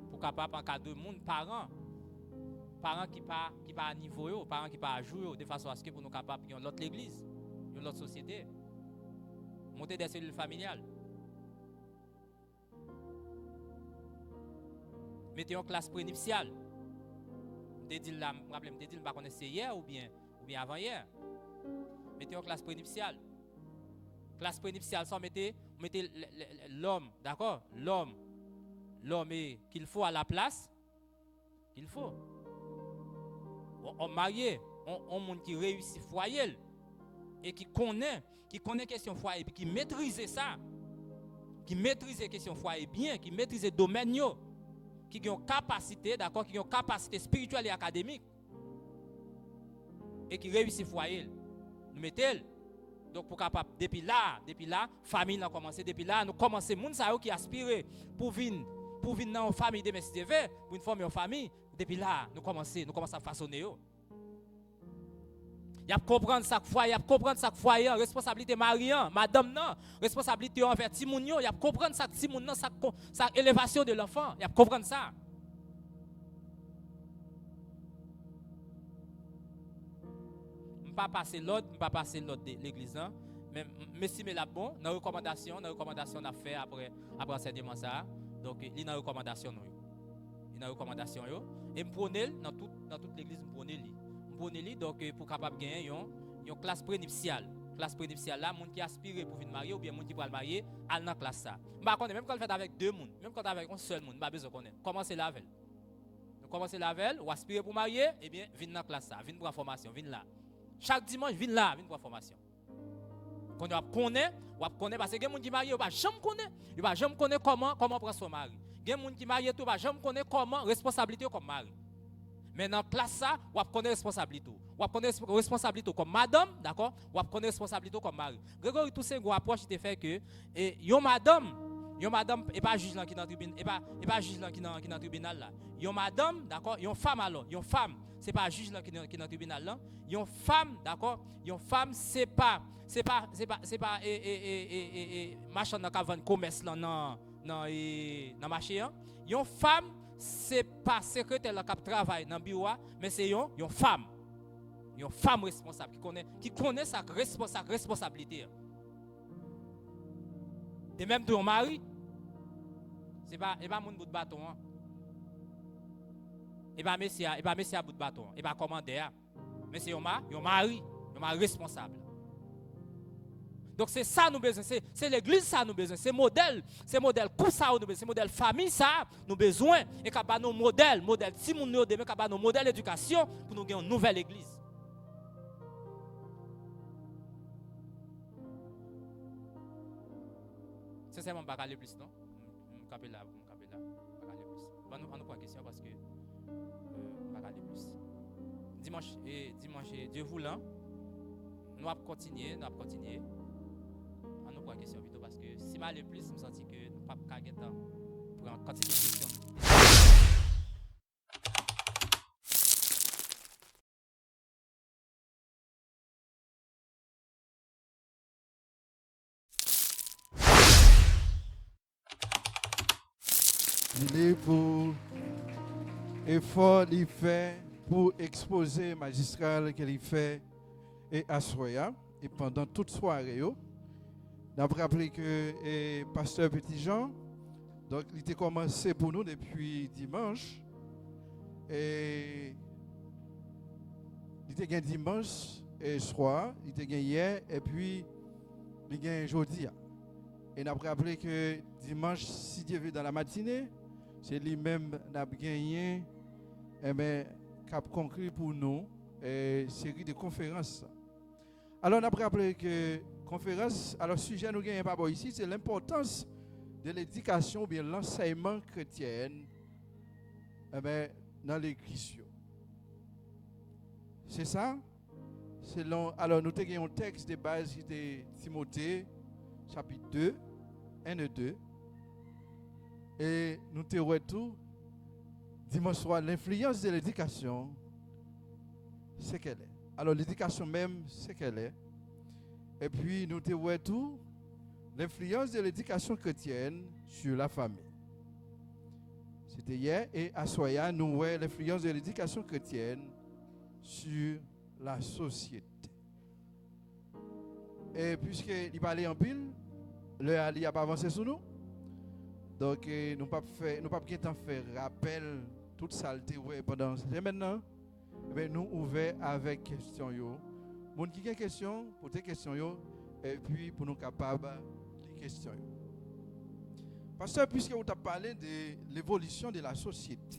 pour capable en cas de monde parents qui pas à niveau yo, parents qui pas à jour de façon à ce que pour nous capable yon l'autre l'église, yon l'autre société. Monter des cellules familiales. Mettez en classe prénuptiale. Me dit pas connaître hier ou bien avant hier. Mettez en classe prénuptiale. Classe prénuptiale sans mettez l'homme, d'accord? L'homme qu'il faut à la place qu'il faut. On marié, on monde qui réussit foyer et qui connaît question foyer et puis qui maîtrise ça. Qui maîtrise question foyer bien, qui maîtrise le domaine yo. Qui ont capacité, d'accord, qui ont capacité spirituelle et académique et qui réussit foyer. Nous mettons donc pour capable depuis là, famille a commencé depuis là, nous commencer moun sa yo qui aspire pour venir dans une famille de MSTV, pour une former une famille, depuis là nous commençons à façonner yo. Y a comprendre ça foyer, responsabilité mariant, madame non, responsabilité envers ti moun yo, y a comprendre ça ti moun non, ça élévation de l'enfant, y a comprendre ça. Pas passer l'autre de l'église hein, mais si mais là bon, dans recommandation on a fait après enseignement ça. Donc il y a une recommandation yo. Et me prenez dans toute l'église me prenez donc pour capable gagner une classe prénuptiale là monde qui aspire pour venir marier ou bien monde qui va le marier à dans classe ça bah connaît même quand on fait avec deux monde même quand avec un seul monde pas besoin connaître commencer la veille ou aspirer pour marier et bien venir dans classe ça venir pour formation venir là chaque dimanche venir là venir pour formation quand on connaît parce que les gens qui marient ils va jamais connaître comment prendre son mari les gens qui marient tout va jamais connaître comment responsabilité comme mari. Mais dans la classe, ça, on connaît responsabilité. On connaît responsabilité comme madame, d'accord? On connaît responsabilité comme mari. Grégory Toussaint, une approche qui fait que yon madame et pas juge qui dans tribunal, et pas juge qui dans tribunal là. Yon madame, d'accord? Yon femme alors, yon femme, c'est pas juge qui dans tribunal là. Yon femme, d'accord? Yon femme c'est pas machin dans vendre commerce là dans marché hein. Yon femme c'est pas secrétaire qui travaille dans le bureau, mais c'est une femme. Une femme responsable qui connaît sa responsabilité. De même ton mari, c'est pas mon bout de bâton. Et pas messie à bout de bâton, et pas commandeur. Mais c'est un mari responsable. Donc c'est ça nous besoin, c'est l'église ça nous besoin, c'est modèle coup ça nous besoin, c'est modèle famille ça nous besoin et capable nos modèle si moun nous demain capable nos modèle éducation pour nous gagner une nouvelle église. Sincèrement pas aller plus non. Capé là, pas aller plus. On nous prend question parce que pas aller plus. Dimanche Dieu voulant nous allons continuer. On nous prend question plutôt parce que si mal le plus, je me sens que nous pas gagner temps pour continuer question. Il est pour effort qu'il fait pour exposer magistral qu'il fait et à Soya et pendant toute soirée. D'après rappelé que pasteur Petit Jean, donc il était commencé pour nous depuis dimanche et il était gagné dimanche et soir, il était gagné hier et puis il gagné jeudi. Et d'après rappelé que dimanche, si Dieu veut dans la matinée, c'est lui-même qui a gagné, qui a conclu pour nous une série de conférences. Alors, on a rappelé que conférence, alors le sujet nous gagne pas ici, c'est l'importance de l'éducation ou bien l'enseignement chrétien dans l'église. C'est ça? Alors, nous avons un texte de base de Timothée, chapitre 2, 1 et 2. Et nous avons tout dimanche soir, l'influence de l'éducation, c'est qu'elle est. Alors, l'éducation même, c'est qu'elle est. Et puis, nous avons tout l'influence de l'éducation chrétienne sur la famille. C'était hier. Et à Soya, nous avons l'influence de l'éducation chrétienne sur la société. Et puisqu'il parlait en pile, le Ali n'a pas avancé sur nous. Donc, nous ne pouvons pas faire rappel toute saleté pendant ce maintenant. Nous ouvrons avec question. Moun qui a une question, posez question et puis pour nous capables de questions. Pasteur, puisque vous avez parlé de l'évolution de la société.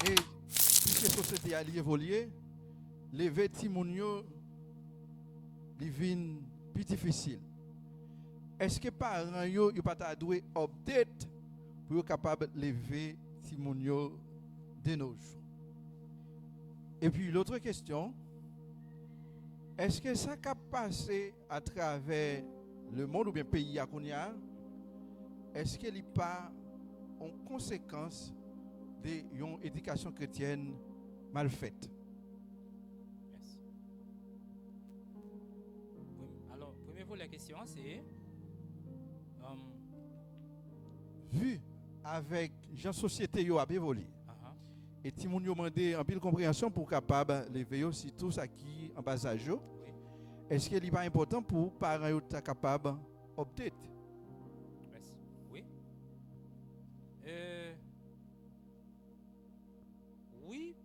Et puisque la société a évolué, les vêtements deviennent plus difficiles. Est-ce que les parents ne sont pas doués update pour être capables de lever les vêtements de nos jours? Et puis l'autre question, est-ce que ça a passé à travers le monde ou bien pays à Kounia? Est-ce qu'il n'y a pas en conséquence d'une éducation chrétienne mal faite? Merci. Alors, première fois la question, c'est vu avec la société a évolué. Et si vous demandez en pile compréhension pour capable lever aussi tout ça qui en bas âge, est-ce qu'il n'est pas important pour les parents être capables d'update? Oui. Oui.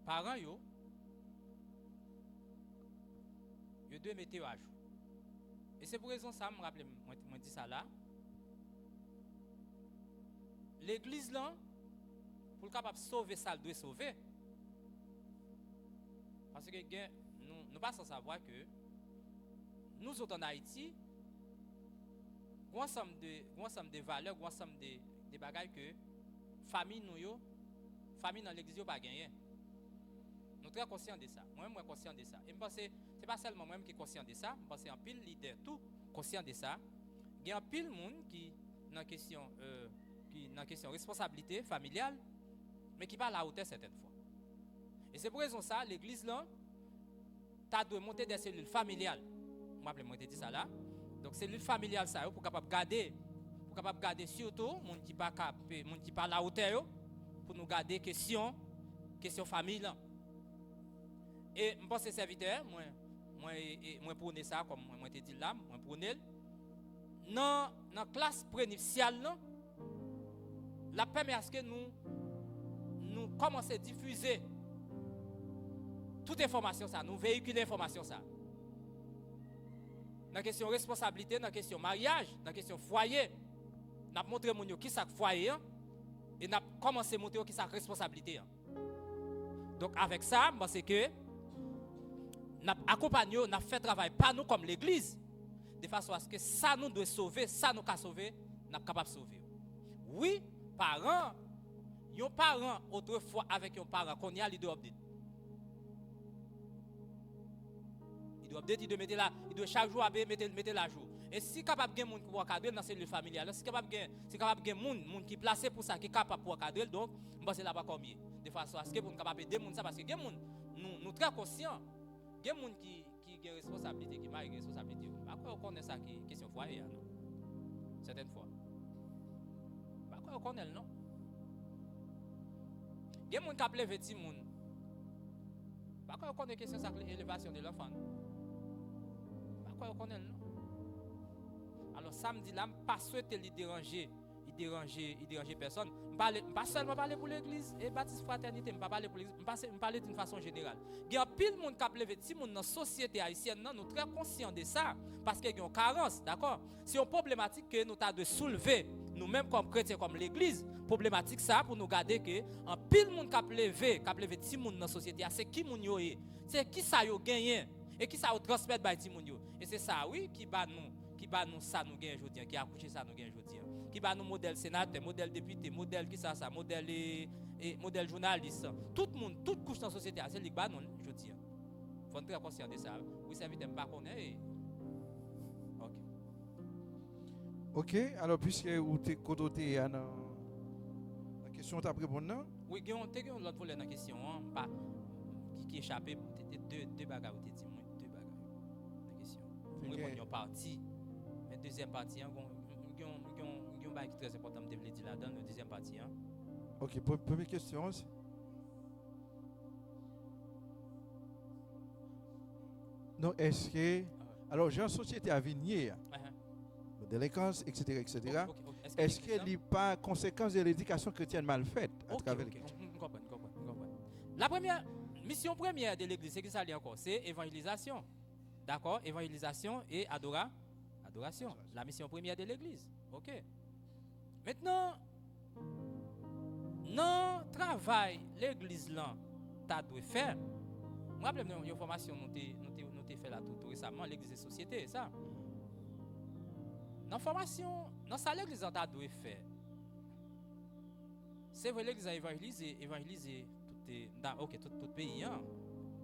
Parents yo deux mettre à jour. Et c'est pour raison ça me rappelle moi dit ça là. L'église là pour capable sauver ça, doit sauver. Parce que nous pas sans savoir que nous autres en Haïti, nous ensemble de valeurs, nous ensemble de bagages que famille famille dans l'église pas gagné. Nous sommes très conscients de ça. Moi-même je suis conscient de ça. Et je pense que c'est pas seulement moi-même qui est conscient de ça, je pense que un pile leader tout conscient de ça. Il y a un pile monde qui dans question responsabilité familiale mais qui pas à la hauteur certaines fois. Et c'est pour raison ça, l'église là, tu as monter des cellules familiales. Moi te dit ça là. Donc cellules familiales ça pour capable garder surtout monde qui pas à la hauteur pour nous garder question famille là. Et je pense que serviteur moi prôner ça comme moi te dit là, moi prôner dans classe prénuptiale là, la première est-ce que nous commençons à diffuser toute information ça, nous véhiculer l'information ça. Dans la question responsabilité, dans la question mariage, dans la question foyer, nous avons montré qui est foyer et nous avons commencé à montrer qui est responsabilité. Donc avec ça, je pense que nous accompagnons, nous fait travail pas nous comme l'église, de façon à ce que ça nous doit sauver, ça nous peut sauver, nous sommes capables de sauver. Oui, parents, un parent autrefois avec un parent qu'on y a, il doit update. Il doit mettre là, il doit chaque jour mettre la jour. Et si capable de monde pour encadrer dans cellule familiale, si capable de monde qui placé pour ça, qui capable pour encadrer, donc on c'est là-bas combien. De façon à ce que pour capable aider monde ça parce que des monde nous très conscients. Des monde qui a responsabilité, qui marque responsabilité. Après on connaît ça qui question foyer non. Certaines fois. Après on connaît non. Des monde qui a levé petit monde. Après on connaît question ça l'élévation de l'enfant. Après on connaît non. Alors samedi là, pas souhaiter déranger personne. Pas seulement parler pour l'église et baptiste fraternité, je parler pour l'église, je parler d'une façon générale. Il y a pile de monde qui a levé si monde dans la société haïtienne, nous sommes très conscients de ça parce qu'il y a une carence, d'accord? C'est une problématique que nous avons de soulever nous-mêmes comme chrétiens, comme l'église, problématique ça pour nous garder que en pile de monde qui a levé si monde dans la société, c'est qui moun yo est, c'est qui ça yo gagné et qui ça yo transmettre par ti moun yo. Et c'est ça oui qui bat nous ça nous gagne aujourd'hui, qui a accouché ça nous gagne aujourd'hui. Qui bat nous modèle sénateur, modèle député, modèle qui ça, modèle et modèle journaliste. Tout le monde, toute couche dans la société, c'est lui qui bat nous aujourd'hui. Il faut être très conscient de ça. Oui, ça veut dire pas connaître. OK. OK, alors puisque vous êtes côté dans la question tu as répondu non? Oui, il y a l'autre volet dans la question pas qui échappé deux bagages ou dit moi deux bagages dans la question. Moi répondre une partie, mais deuxième partie un bail qui est très important, je devais dire là dans la deuxième partie. OK, première question. Non, est-ce que alors j'ai une société à venir, de délinquance, etc., etc. Est-ce qu'il n'y a pas conséquence de l'éducation chrétienne mal faite à travers l'église? Je comprends. La première mission première de l'église, c'est que ça encore, c'est évangélisation. D'accord? Évangélisation et adoration. La mission première de l'église. OK. Maintenant, non travail l'église là t'as dû faire. Je me rappelle une formation nous fait là tout récemment l'église et société ça. Dans formation, dans ça l'église t'a dû faire. C'est vrai l'église a évangélisé tout pays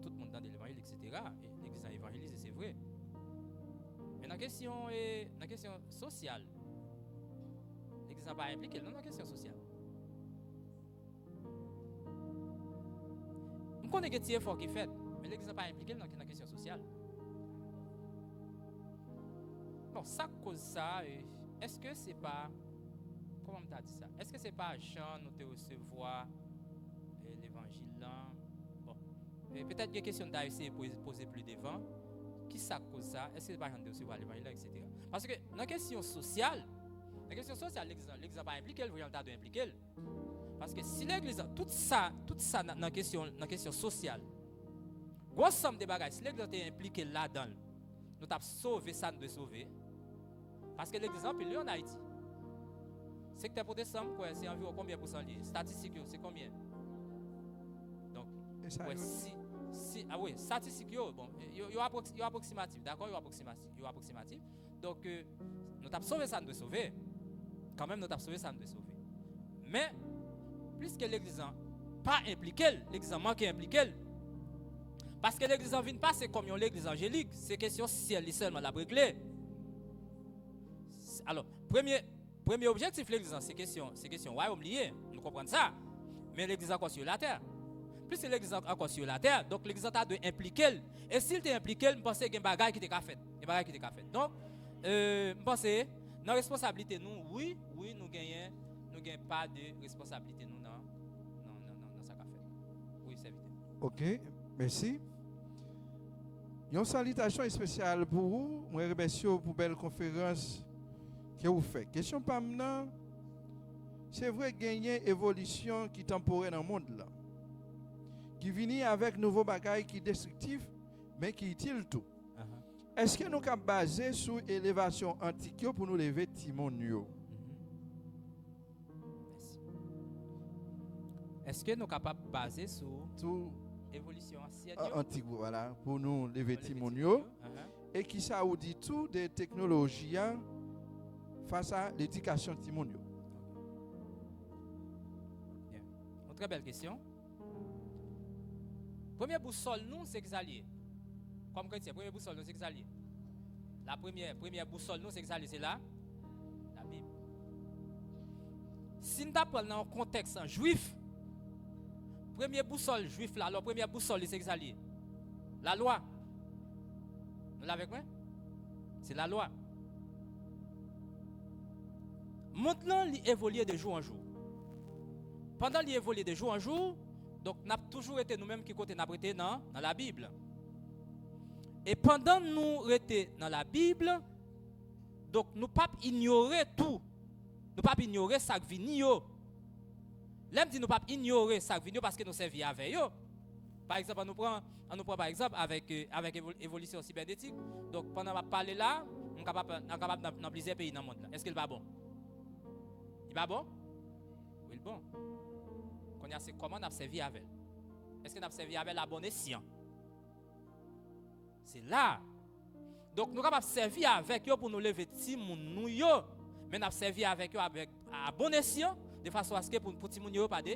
tout le monde dans l'évangile etc. Et l'église a évangélisé c'est vrai. Mais dans la question sociale l'église n'a pas impliqué dans la question sociale. On connaît que c'est effort qui fait, mais l'église n'a pas impliqué dans la question sociale. Bon, ça cause ça, est-ce que c'est pas, comment on t'a dit ça? Est-ce que c'est pas Jean nous te recevoir l'évangile là? Bon, peut-être qu'il y a une question d'essayer de poser plus devant. Qui ça cause ça? Est-ce que c'est pas Jean de recevoir l'évangile là, etc. Parce que dans la question sociale, l'église n'a pas impliqué, le voyant doit impliquer. Parce que si l'église, tout ça dans la question sociale, grosse somme de bagages, si l'église est impliquée là-dedans, nous avons sauvé ça, nous devons sauver. Parce que l'église en pile en Haïti. Secteur protestant, c'est environ combien pour cent lié? Statistique, c'est combien? Donc, statistique, bon, il y a approximatif, d'accord? Il y a approximatif. Donc, nous avons sauvé ça, nous devons sauver. Quand même, nous avons sauvé ça, nous devons sauver. Mais, puisque l'église n'a pas impliqué, l'église a manqué impliqué. Parce que l'église en vient pas, c'est comme l'église angélique. C'est question ciel seulement la réglée. Alors, premier objectif de l'église, c'est question royaume lié. Nous comprenons ça. Mais l'église est encore sur la terre. Plus l'église est encore sur la terre, donc l'église a de impliquer. Et s'il t'est impliqué, je pense qu'il y a des bagages qui t'ont fait. Donc, je pense que dans la responsabilité, nous, oui, nous gagnons pas de responsabilité nous dans ça qu'a fait. Oui, c'est vite. OK, merci. Une salutation spéciale pour vous. Je remercie pour la belle conférence que vous faites. Question pas maintenant. C'est vrai gagner évolution qui est temporaire dans le monde là. Qui vient avec nouveaux bagages qui destructifs mais qui utilisent tout. Est-ce que nous sommes basés sur l'élévation antique pour nous lever Timonio? Est-ce que nous sommes capables de baser sur l'évolution ancienne antique, voilà, pour nous lever Timonio? Et qui ça vous dit tout des technologies face à l'éducation Timonio? Une très belle question. Première boussole, nous, c'est Xalier. Comme chrétien, première boussole, nous, c'est Xalier. La première boussole, nous, c'est Xalier, c'est là, la Bible. Si nous apprenons dans un contexte juif, première boussole juif là, alors première boussole, c'est Xalier. La loi. Vous l'avez avec moi? C'est la loi. Maintenant, il évolue de jour en jour. Pendant qu'il évolue de jour en jour, donc nous avons toujours été nous-mêmes qui côté nous été dans la Bible. Et pendant nous étions dans la Bible, donc nous ne pouvons pas ignorer tout. Nous ne pouvons pas ignorer ça qui vient. L'aime dit nous pas ignorer ça vient parce que nous servons avec eux. Par exemple, on nous prend par exemple avec évolution cybernétique. Donc pendant que je parle là, on est capable dans plusieurs pays dans le monde là. Est-ce qu'il va bon? Il va bon? Oui, bon. Qu'on a c'est comment on a servi avec. Est-ce qu'on a servi avec la bonne escient? C'est là. Donc nous sommes capables de servir avec eux pour nous lever petit nous yo, mais nous avons servi avec eux avec à bon escient de façon à ce que pour petit moun yo pas de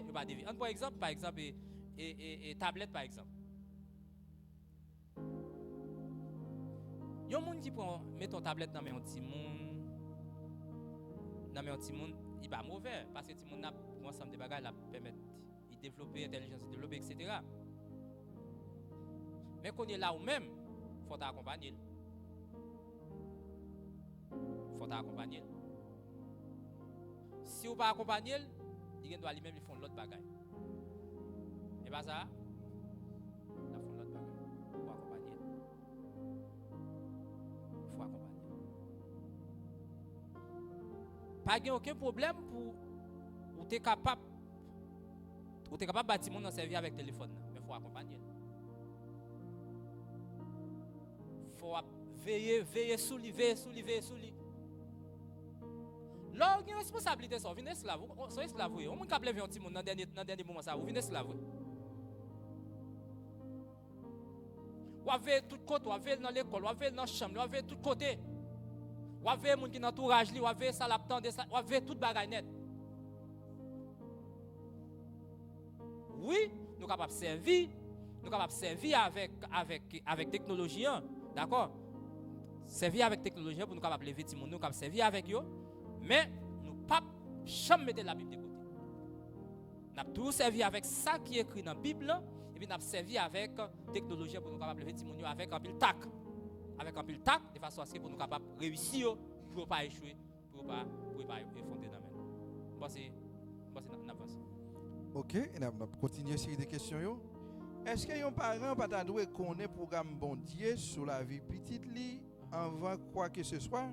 par exemple et tablette par exemple. Yon moun qui prend met ton tablette dans un petit moun, il pas mauvais parce que petit moun a un ensemble de bagages la permettre il développer intelligence, il développer etc. Mais qu'on est là ou même faut t'accompagner. Faut t'accompagner. Si vous pas accompagner, il doit lui-même faire l'autre bagaille. Et pas ça. Il font l'autre bagaille. Faut accompagner. Faut accompagner. Pas aucun problème pour t'es capable de bâtir mon servir avec téléphone, mais faut accompagner. Faut veiller sous lui. Là, il y a une responsabilité, ça. Vous venez esclave. Vous esclave. On ne peut pas lever un petit monde dans le dernier moment. Vous venez esclave. Vous avez tout côté. Vous avez dans l'école. Vous avez dans la chambre. Vous avez tout côté. Vous avez les gens qui sont entourage. Vous avez ça l'aptend. Vous avez tout bagage net. Oui, nous sommes capables de servir. Nous sommes capables de servir avec technologie. D'accord? Servir avec technologie pour nous capables de lever les gens. Nous sommes capables de servir avec eux. Mais nous ne pouvons pas jamais mettre la Bible de côté. Nous avons toujours servi avec ça qui est écrit dans la Bible. Et puis nous avons servi avec la technologie pour nous capables de lever les gens avec un pile tac. Avec un pile tac, de façon à ce que pour nous capables de réussir, pour ne pas échouer, pour ne pas effondrer dans le même. C'est avance. Ok, on va continuer une série de questions. Est-ce que un parent pas doit connaître le programme bon Dieu sur la vie petite li avant quoi que ce soit?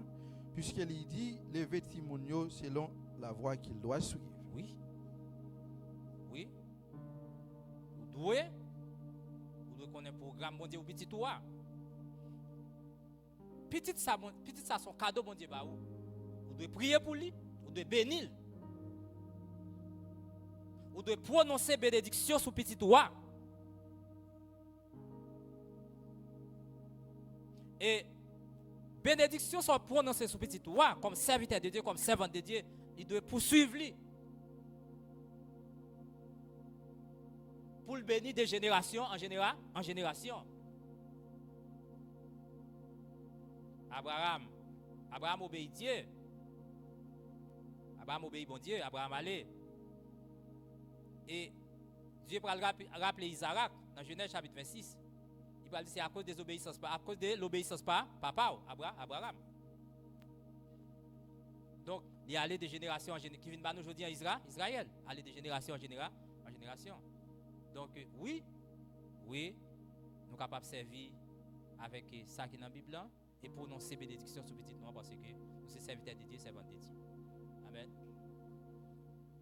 Puisqu'il dit les vêtements selon la voie qu'il doit suivre. Oui. Vous devez connaître le programme bon Dieu ou petit toi. Petit ça son cadeau bon Dieu ba ou. Vous devez prier pour lui, vous devez bénir. Vous devez prononcer bénédiction sur petit toi. Et bénédiction sont prononcées sur petit toi, comme serviteur de Dieu, comme servant de Dieu, il doit poursuivre lui. Pour le bénir de génération en génération. Abraham obéit Dieu. Abraham obéit bon Dieu, Abraham allait. Et Dieu va rappeler Isaac dans Genèse chapitre 26. Il va dire c'est à cause de l'obéissance par papa, Abraham. Donc, il est allé de génération en génération. Qui vient aujourd'hui en Israël, aller de génération en génération. Donc, oui, nous sommes capables de servir avec ça qui est dans la Bible et prononcer bénédiction sur petit nom parce que nous sommes serviteurs de Dieu, servants de Dieu. Amen.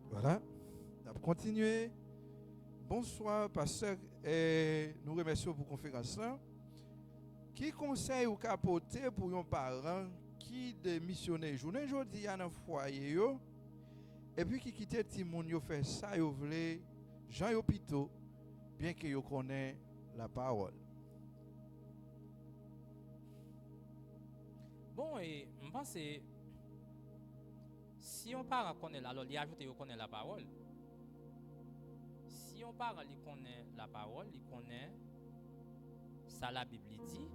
Voilà, on va continuer. Bonsoir, pasteur. Nous remercions pour la conférence. Qui conseille ou capoter pour un parent qui démissionne journée aujourd'hui dans le foyer et puis qui quitte Timon yo fait ça yo vle Jean Hôpital bien que yo connaît la parole. Bon, et je pense que si on parle connaît alors il ajoute yo connaît la parole. Si on parle il connaît la parole, il connaît ça la Bible dit.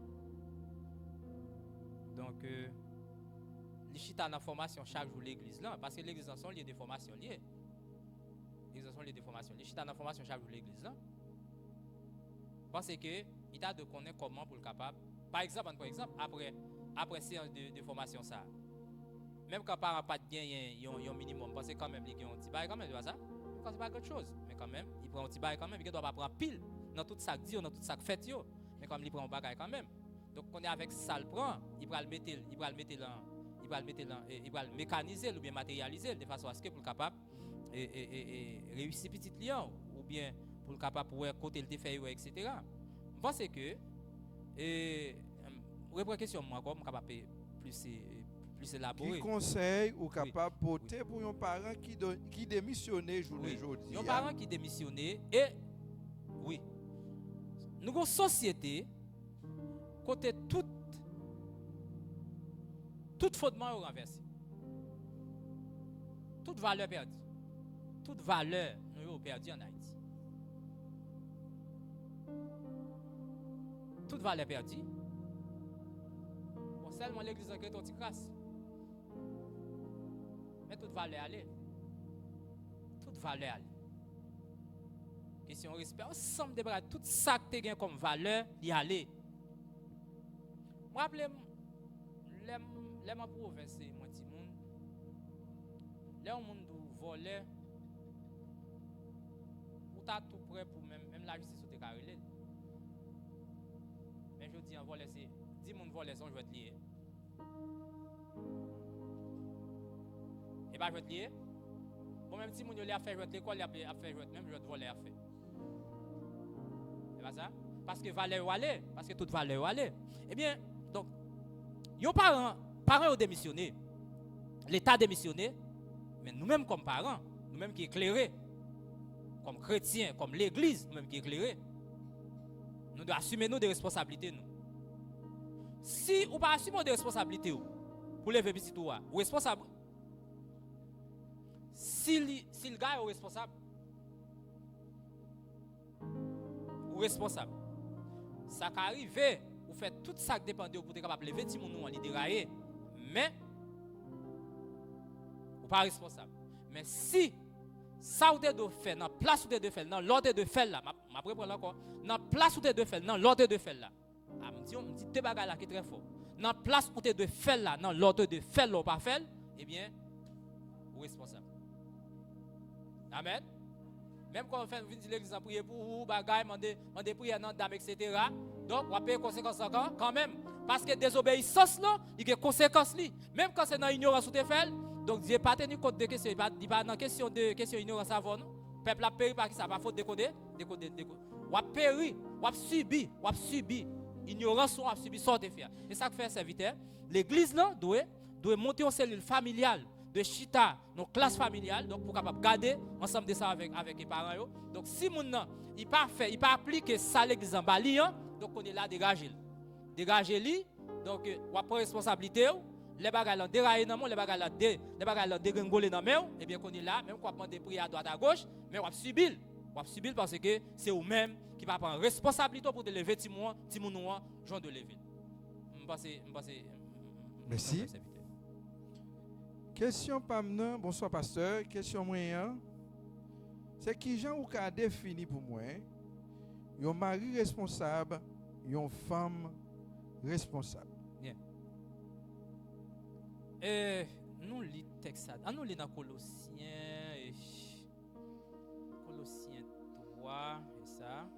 Donc il chita dans formation chaque jour l'église là parce que l'église en sont lié des formations liées. L'église en sont lié des formations. Il chita dans formation chaque jour l'église là. Parce que il a de connaître comment pour le capable. Par exemple après séance de formation ça. Même quand parent pas de gagner un minimum parce que quand même il y a un petit bail quand même, tu vois ça? Quand c'est pas quelque chose, mais quand même, il prend un petit bail quand même, il doit pas prendre pile dans tout ça dit, dans tout ça fait yo. Mais comme il prend un bagage quand même. Donc on est avec ça le prend, il va le mettre là, il va le mécaniser ou bien matérialiser de façon à ce que pour capable réussir petit lion ou bien pour le capable pour côté le fait etc. Je pense que reprendre question moi comme capable plus élaboré. Qui conseil ou capable porter pour un parent qui démissionné journée aujourd'hui. Un parent qui démissionné et oui. Nous avons une société côté toute fondement est renversé. Toute valeur perdue. Toute valeur nous avons perdu en Haïti. Toute valeur perdue. Bon, seulement l'église en Créton crasse. Mais toute valeur allée. Toute valeur allée. Question respect, ensemble de bras, tout ça que tu as comme valeur, d'y aller. Moi, rappelez, les ma province, moi, petit monde, les gens qui volent, ou t'as tout prêt pour même la justice ou t'es carré. Mais je dis, en voler, c'est 10 personnes volent, je vais te lier. Et bien, je vais te lier. Bon, même si mon a fait jouer l'école, il a fait jouer même je voler à faire. C'est pas ça? Parce que valeur aller, parce que toute valeur aller. Eh bien, donc, nos parents ont démissionné. L'État a démissionné. Mais nous-mêmes comme parents, nous-mêmes qui éclairés, comme chrétiens, comme l'Église, nous-mêmes qui éclairés, nous devons assumer nos responsabilités. Nous. Si ou pas assumer des responsabilités pour lever petit ou responsable. Si le gars est responsable, ou responsable, ça qui arrive, vous faites tout ça qui dépend de vous pour être capable de lever si vous êtes déraillé, mais vous pas responsable. Mais si ça vous de faire, dans la place où vous de faire, dans l'ordre de faire là, je vais prendre encore, dans la place où vous de faire, dans l'ordre de faire là, on me dit deux bagages là qui est très fort. Dans la place où vous de faire là, dans l'ordre de faire là ou pas faire, eh bien, vous responsable. Amen. Même quand on fait une l'église en prier pour vous, bagaille, demander prière dans dame, etc. Donc, on va payer conséquences encore, quand même. Parce que désobéissance, là, il y a des conséquences. Même quand c'est dans l'ignorance ou te fait, donc Dieu n'a pas tenu compte de question, il n'est pas dans question d'ignorance avant nous. Le peuple a péri parce que ça n'a pas faute décoder. On a péri, on a subi. Ignorance, on a subi, ça de faire. Et ça que fait serviteur. L'église, là, doit monter en cellule familiale. De chita, nos classes familiales, donc pour capable garder ensemble de ça avec les parents. Donc si mon nan, il pas fait, il pas appliqué ça l'église en Bali, donc on est là dégager lui. Donc on prend responsabilité, les bagages là dérailler dans mon, les bagages là dégringoler dans main, et bien qu'on est là, même qu'on prend des prières à droite à gauche, mais on subir parce que c'est vous même qui va prendre responsabilité pour te lever Timon noir, Jean de lever. Merci. Question Pamna, bonsoir pasteur. Question moyen. C'est qui Jean ou qu'a défini pour moi un mari responsable, une femme responsable. Bien. Nous lisons texte. Nous lisons dans Colossiens 3 et ça.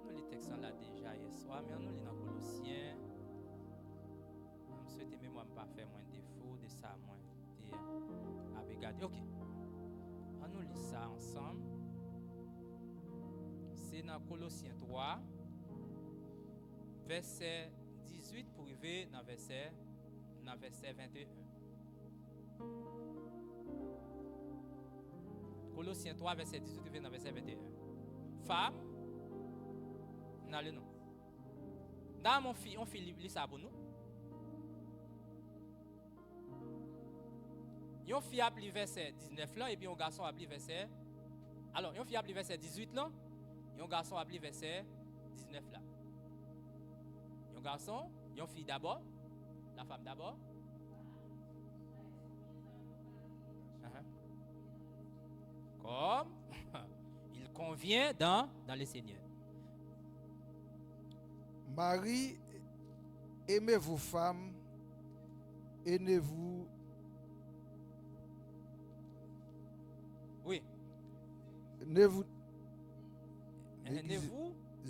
Nous lisons texte là déjà hier soir, mais nous lisons dans Colossiens. Je souhaite mémoire pas faire moins défaut de ça moins à regarder. OK. On nous lit ça ensemble. C'est dans Colossiens 3 verset 18 pour arriver dans verset 21. Colossiens 3 verset 18 pour arriver dans verset 21. Femme, n'allez nous. Dans mon fille, on fait lit ça pour nous. Yon fille a pris verset 19 là et puis un garçon a pris verset. Alors, yon fille a pris verset 18 là, yon garçon a pris verset 19 là. Yon garçon, yon fille d'abord, la femme d'abord. Comme il convient dans le Seigneur. Marie, aimez-vous femmes, aimez-vous. Oui. Ne vous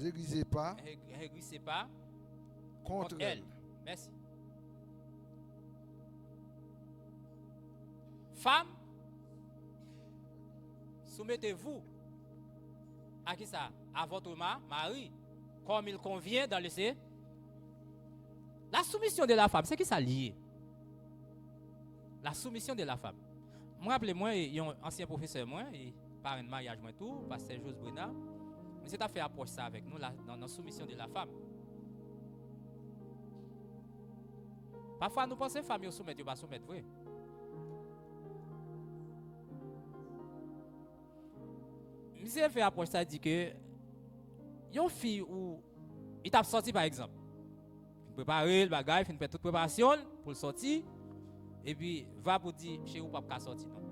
aiguisez pas contre elle. Merci. Femme, soumettez-vous à qui ça? À votre mari, comme il convient dans le C. La soumission de la femme, c'est qui ça lié? La soumission de la femme. Moi, rappelez-moi, il y a un ancien professeur, moi, et par un mariage, moi, tout, pasteur José Brunard, mais c'est à faire approche ça avec nous, dans la soumission de la femme. Parfois, nous pensons que les femmes soumettent, ils ne pas soumettre, vrai. Monsieur fait approche ça, dit que, une fille où il t'a sorti, par exemple, il préparer le bagage, il fait toute préparation pour le sortir, et puis va pour dire chez vous pas sortir non.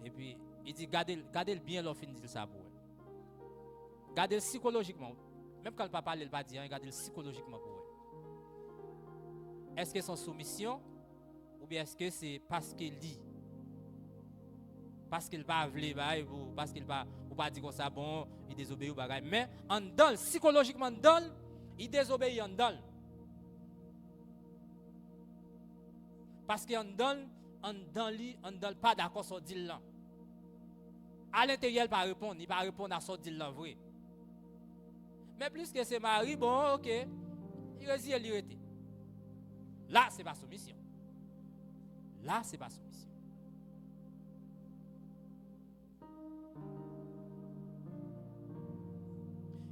Et puis il dit gardez bien l'offre dit ça pour elle. Gardez psychologiquement, même quand le papa ne pas dire, gardez psychologiquement pour elle. Est-ce que c'est son soumission ou bien est-ce que c'est parce qu'il dit? Parce qu'il pas voulu ou parce qu'il pas ou pas dire comme ça bon, il désobéit au bagage, mais en dedans psychologiquement dedans, il désobéit en dedans. Parce qu'on donne pas d'accord sur deal là. À l'intérieur, il ne pas répondre, il ne pas répondre à son deal là vrai. Mais plus que c'est mari, bon, ok, il résiste, il reste. Là, c'est pas soumission. Là, c'est pas soumission.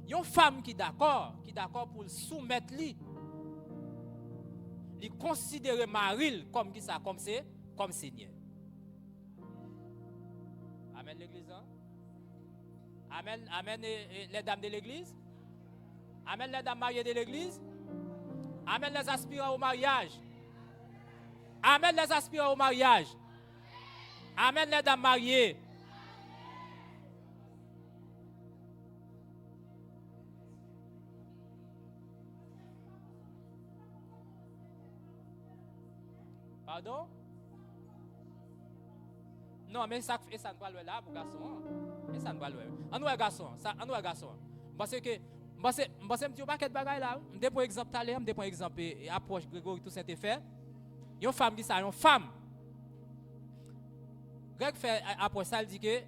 Il y a une femme qui est d'accord pour le soumettre lui. Il considère Marie comme qui ça, comme Seigneur. Amen l'église. Hein? Amen les dames de l'église. Amen les dames mariées de l'église. Amen les aspirants au mariage. Amen les aspirants au mariage. Amen les dames mariées. Pardon? Non, mais ça ne va pas là pour garçon. Et ça ne va pas. On nous garçon, ça on nous garçon. Parce que je me dis pas quel bagage là. Je pour exemple aller, je pour exemple approche Grégory tout cet effet. Il y a une femme qui ça, une femme. Greg fait approche ça, il dit que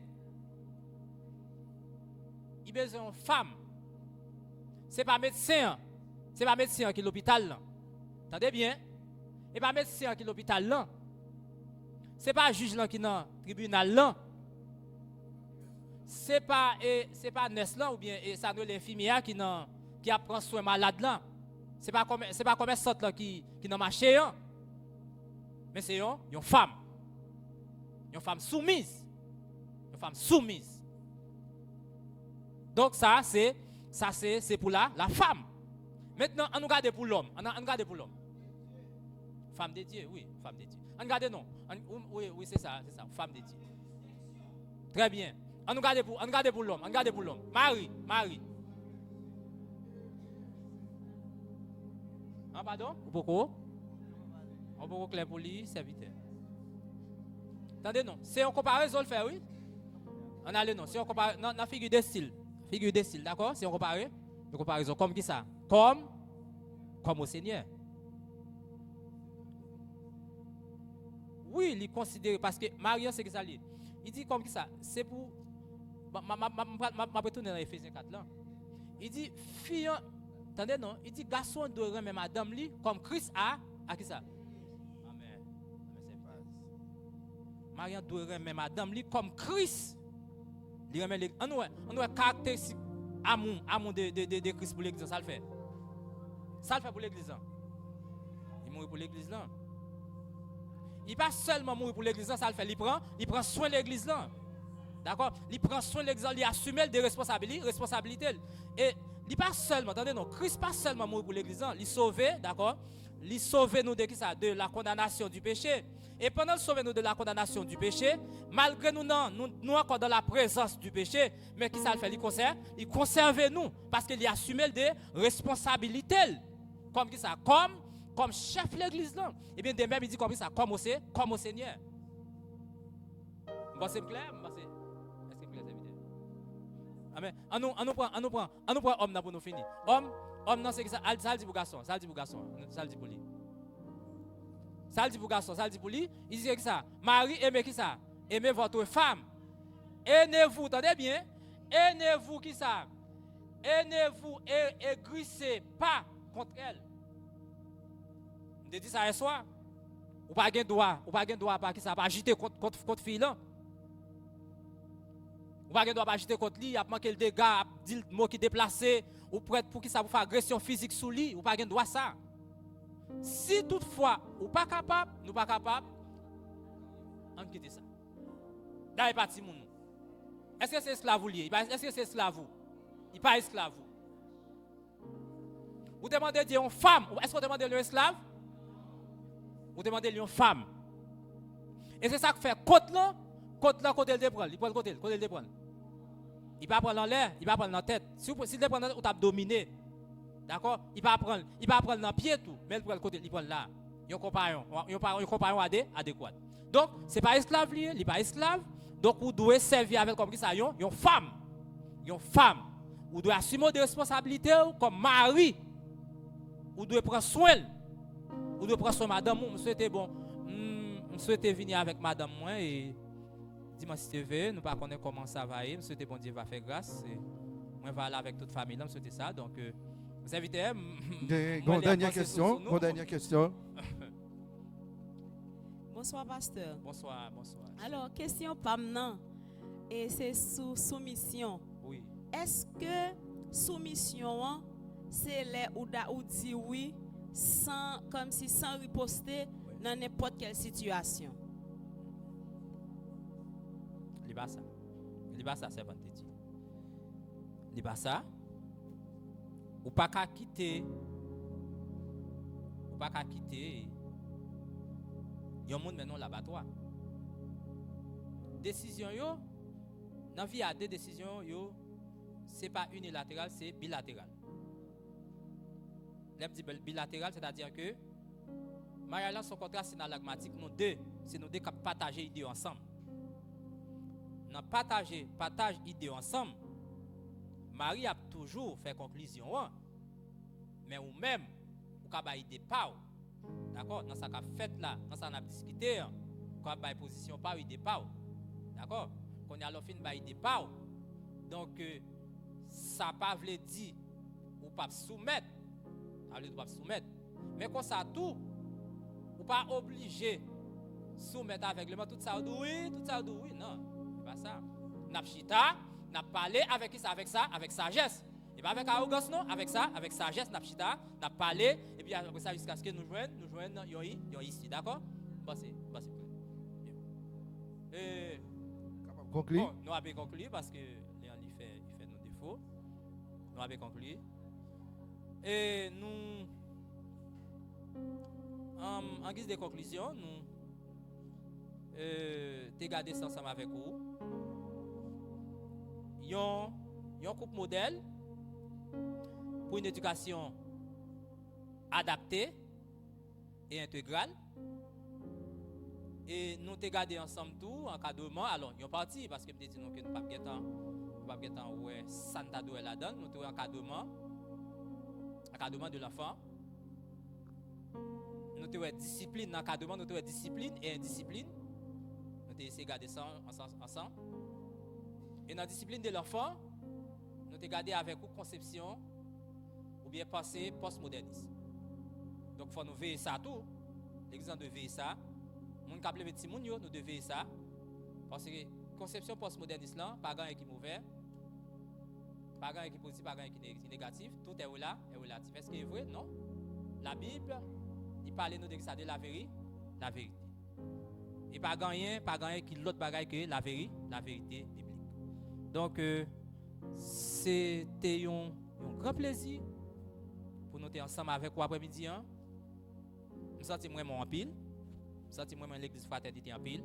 il besoin d'une femme. C'est pas médecin qui est l'hôpital là. Entendez bien? Et pas médecin qui est l'hôpital là. C'est pas juge là qui est dans le tribunal là. C'est pas nurse là ou bien ça nous l'infirmière qui apprend soin malade là. C'est pas comme sorte là qui dans marché hein. Mais c'est une femme. Une femme soumise. Une femme soumise. Donc ça c'est pour la femme. Maintenant on nous garde pour l'homme. On regarde pour l'homme. Femme de Dieu, oui, femme de Dieu. Regardez non. Oui, c'est ça, femme de Dieu. Très bien. On regarde pour l'homme, Marie. Ah pardon? Pourquoi? On peut clair pour lui, serviteur. Attendez non, c'est en comparaison le fait, oui. On a le non, c'est en comparaison dans figure de style, d'accord? C'est en comparaison comme qui ça? Comme au Seigneur. Oui, il considère parce que Marie c'est que ça dit. Il dit comme ça, c'est pour ma retourner dans Ephésiens 4 là. Il dit fille, attendez non, il dit garçon doit remettre madame lui comme Christ à qui ça? Amen. Marie doit remettre madame lui comme Christ. Il remet on doit caractéristique amour de Christ pour l'église, ça le fait. Ça le fait pour l'église. Il mourit pour l'église là. Il pas seulement mourir pour l'église, ça le fait. Il prend soin de l'église là. D'accord? Il prend soin de l'église, il assume des responsabilités. Et il pas seulement, attendez non, Christ pas seulement mourir pour l'église, il sauve, d'accord? Il sauve nous de qui ça? De la condamnation du péché. Et pendant qu'il sauve nous de la condamnation du péché, malgré nous encore dans la présence du péché, mais qui ça le fait? Il conserve nous parce qu'il assume des responsabilités. Comme qui ça? Comme chef de l'église là. Et bien de même il dit comme ça, comme au Seigneur. C'est clair? Est-ce que c'est clair? Amen. On nous prend homme pour nous finir. Homme non c'est que ça dit pour garçon, ça dit pour lui. Ça le dit pour garçon, ça le dit pour lui. Il dit que ça. Mari, aimez qui ça? Aimez votre femme. Aimez-vous, attendez bien. Aimez-vous qui ça? Aimez-vous et aigrissez pas contre elle. Je dis ça hier soir. Ou pas de droit, pas qui ça, pas agiter contre fille là. Ou pas de droit, pas agiter contre lui, a manqué le dégât, a dit le mot qui déplacé, ou prête pour qui ça vous faire agression physique sous lui, ou pas de droit ça. Si toutefois, ou pas capable, nous pas capable, on quitte ça. D'ailleurs, pas de monde. Est-ce que c'est esclave ou lié? Est-ce que c'est esclave ou? Il n'est pas esclave. Vous demandez de une femme. Est-ce que vous demandez de esclave? Vous demandez de une femme. Et c'est ça que fait côté là, côté le déprendre. Il prend le côté le déprendre. Il ne va pas prendre dans l'air, il va prendre dans la tête. Si le déprendre, vous avez dominé. D'accord? Il va prendre dans le pied tout, mais il prend le côté, il prend là. Il y a un compagnon adéquat. Donc, ce n'est pas esclave lié, il n'est pas esclave. Donc, vous devez servir avec comme ça, une femme. Une femme. Vous devez assumer des responsabilités comme mari. Vous devez prendre soin. Vous devez prendre soin de madame. Je souhaite venir avec madame moi et dis-moi si tu veux. Nous ne connaissons pas comment ça va aller. Je souhaite bon Dieu va faire grâce. Moi, je vais aller avec toute famille. Je souhaite ça. Donc, vous invitez. Dernière question. Bonsoir, pasteur. Bonsoir. Alors, question PAM, et c'est sous soumission. Oui. Est-ce que soumission, c'est les ou dit oui, comme si sans riposter dans n'importe quelle situation? Libasa, c'est bon dit. Libasa, ou pas qu'à quitter. Il y a un monde maintenant l'abattoir. Décision yo, dans la vie il y a des décisions yo, c'est pas unilatéral, c'est bilatéral. L'aime dit bilatéral, c'est-à-dire que mariage son contrat c'est synalagmatique, nous deux qui partager idée ensemble. Dans partage idée ensemble, Marie a toujours fait conclusion, mais ou même ou ka ba idée pas. D'accord? Dans ça qu'a fait là, dans ça on a discuté, quoi ba position pas idée pas. D'accord? Qu'on y a l'offre ba idée pas. Donc ça pas veut dire ou pas soumettre. Mais quand ça tout ou pas obligé soumettre avec le tout ça oui, non, c'est pas ça. N'a chita, n'a parlé avec ça avec sagesse. Et pas avec arrogance non, avec sagesse n'a chita, n'a parlé et puis après ça jusqu'à ce que nous joignent yo ici, d'accord? C'est Conclu. Bon, nous avons conclu parce que Léon il fait nos défauts. Nous avons conclu. Et nous, en guise de conclusion, nous te garder ça ensemble avec vous. Un couple modèle pour une éducation adaptée et intégrale. Et nous te garder ensemble tout, encadrement. Alors, nous sommes partis parce que nous disons que nous ne pouvons pas ouais, Santa Doué là-dedans. Nous avons encadrement de l'enfant. Nous avons discipline, encadrement, nous avons discipline et indiscipline. Nous avons essayé de garder ça ensemble. Et dans la discipline de l'enfant, nous avons gardé avec une conception ou bien pensée postmoderniste. Donc, il faut nous veiller ça tout. L'exemple de veiller ça. Nous devons petit moun yo, nous devons veiller ça. Parce que conception postmoderniste là, pas grand qui mauvais, pas grand qui positif, pas grand qui négatif, tout est là, est relatif. Est-ce que c'est vrai? Non. La Bible, il parle nous de ça de la vérité. Et pas grand qui l'autre bagaille que la vérité biblique. Donc c'était un grand plaisir pour nous être ensemble avec vous après-midi. Nous sentons vraiment en pile. Nous sentons vraiment l'église fraternité en pile.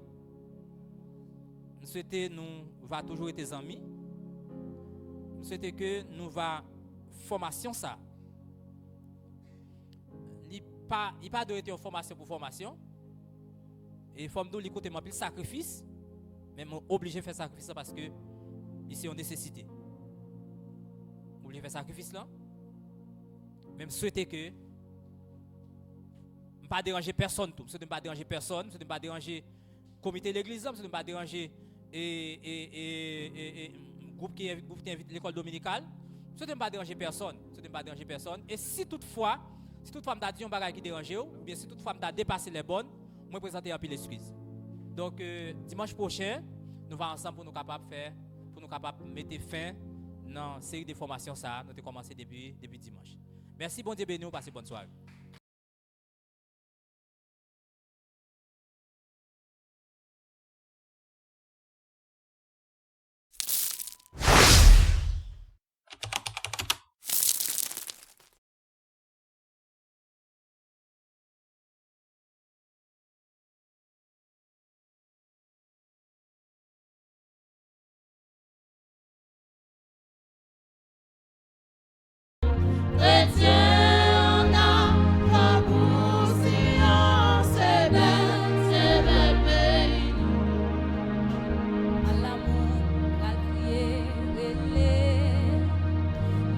Nous souhaitons nous va toujours être amis. Nous souhaitons que nous va formation ça. Il pas de être en formation pour formation. Et forme nous l'écouter en pile sacrifice. Mais obligé de faire sacrifice parce que ici on nécessité. Obligé de faire sacrifice là. Même souhaiter que pas déranger personne tout, je ne pas déranger personne, je ne pas déranger comité de l'église, je ne pas déranger groupe qui invite l'école dominicale, je ne pas déranger personne, je ne pas déranger personne. Et si toutefois m'a dit un bagage qui dérange ou bien si toutefois m'a dépassé les bonnes, moi présenter un peu l'excuse. Donc dimanche prochain, nous allons ensemble pour nous capables faire, pour nous capables mettre fin dans la série de formations ça, nous avons commencé depuis dimanche. Merci, bon Dieu béni, passez bonne soirée. Chrétien, on a pas pour science, c'est belle pays. À l'amour, à crier,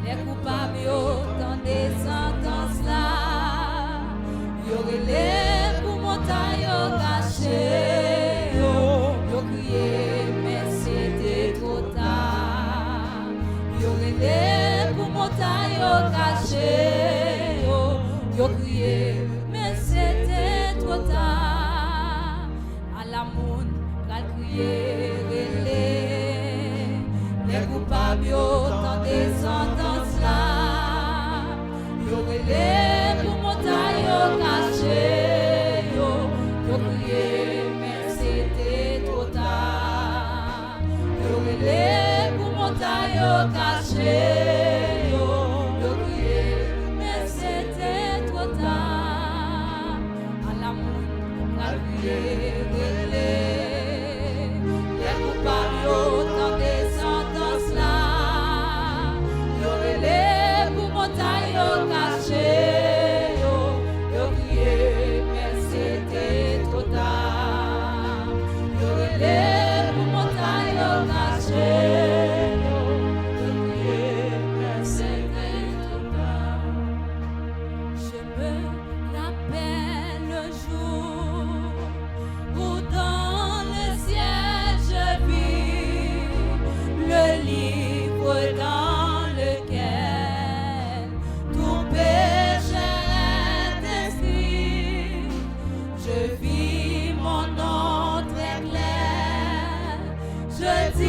les coupables, dans des sentences là, les pour montagne cachée, yo crié, mais c'était trop tard. Les pour montagne cachée, yo crié, mais c'était trop tard. À la moune, pral crier, les coupables dans des sentences là, yo les pour montagne cachée, yo crié, mais c'était trop tard. Yo les pour montagne cachée, yo crié, mais c'était trop tard. À la moune, pral crier, les coupables dans des sentences là, yo les pour montagne cachée, yo crié, mais c'était trop tard. Yo les pour montagne cachée, yo crié, mais c'était trop tard. Je me rappelle le jour où dans le ciel je vis le livre dans lequel tout péché est inscrit. Je vis mon nom très clair. Je dis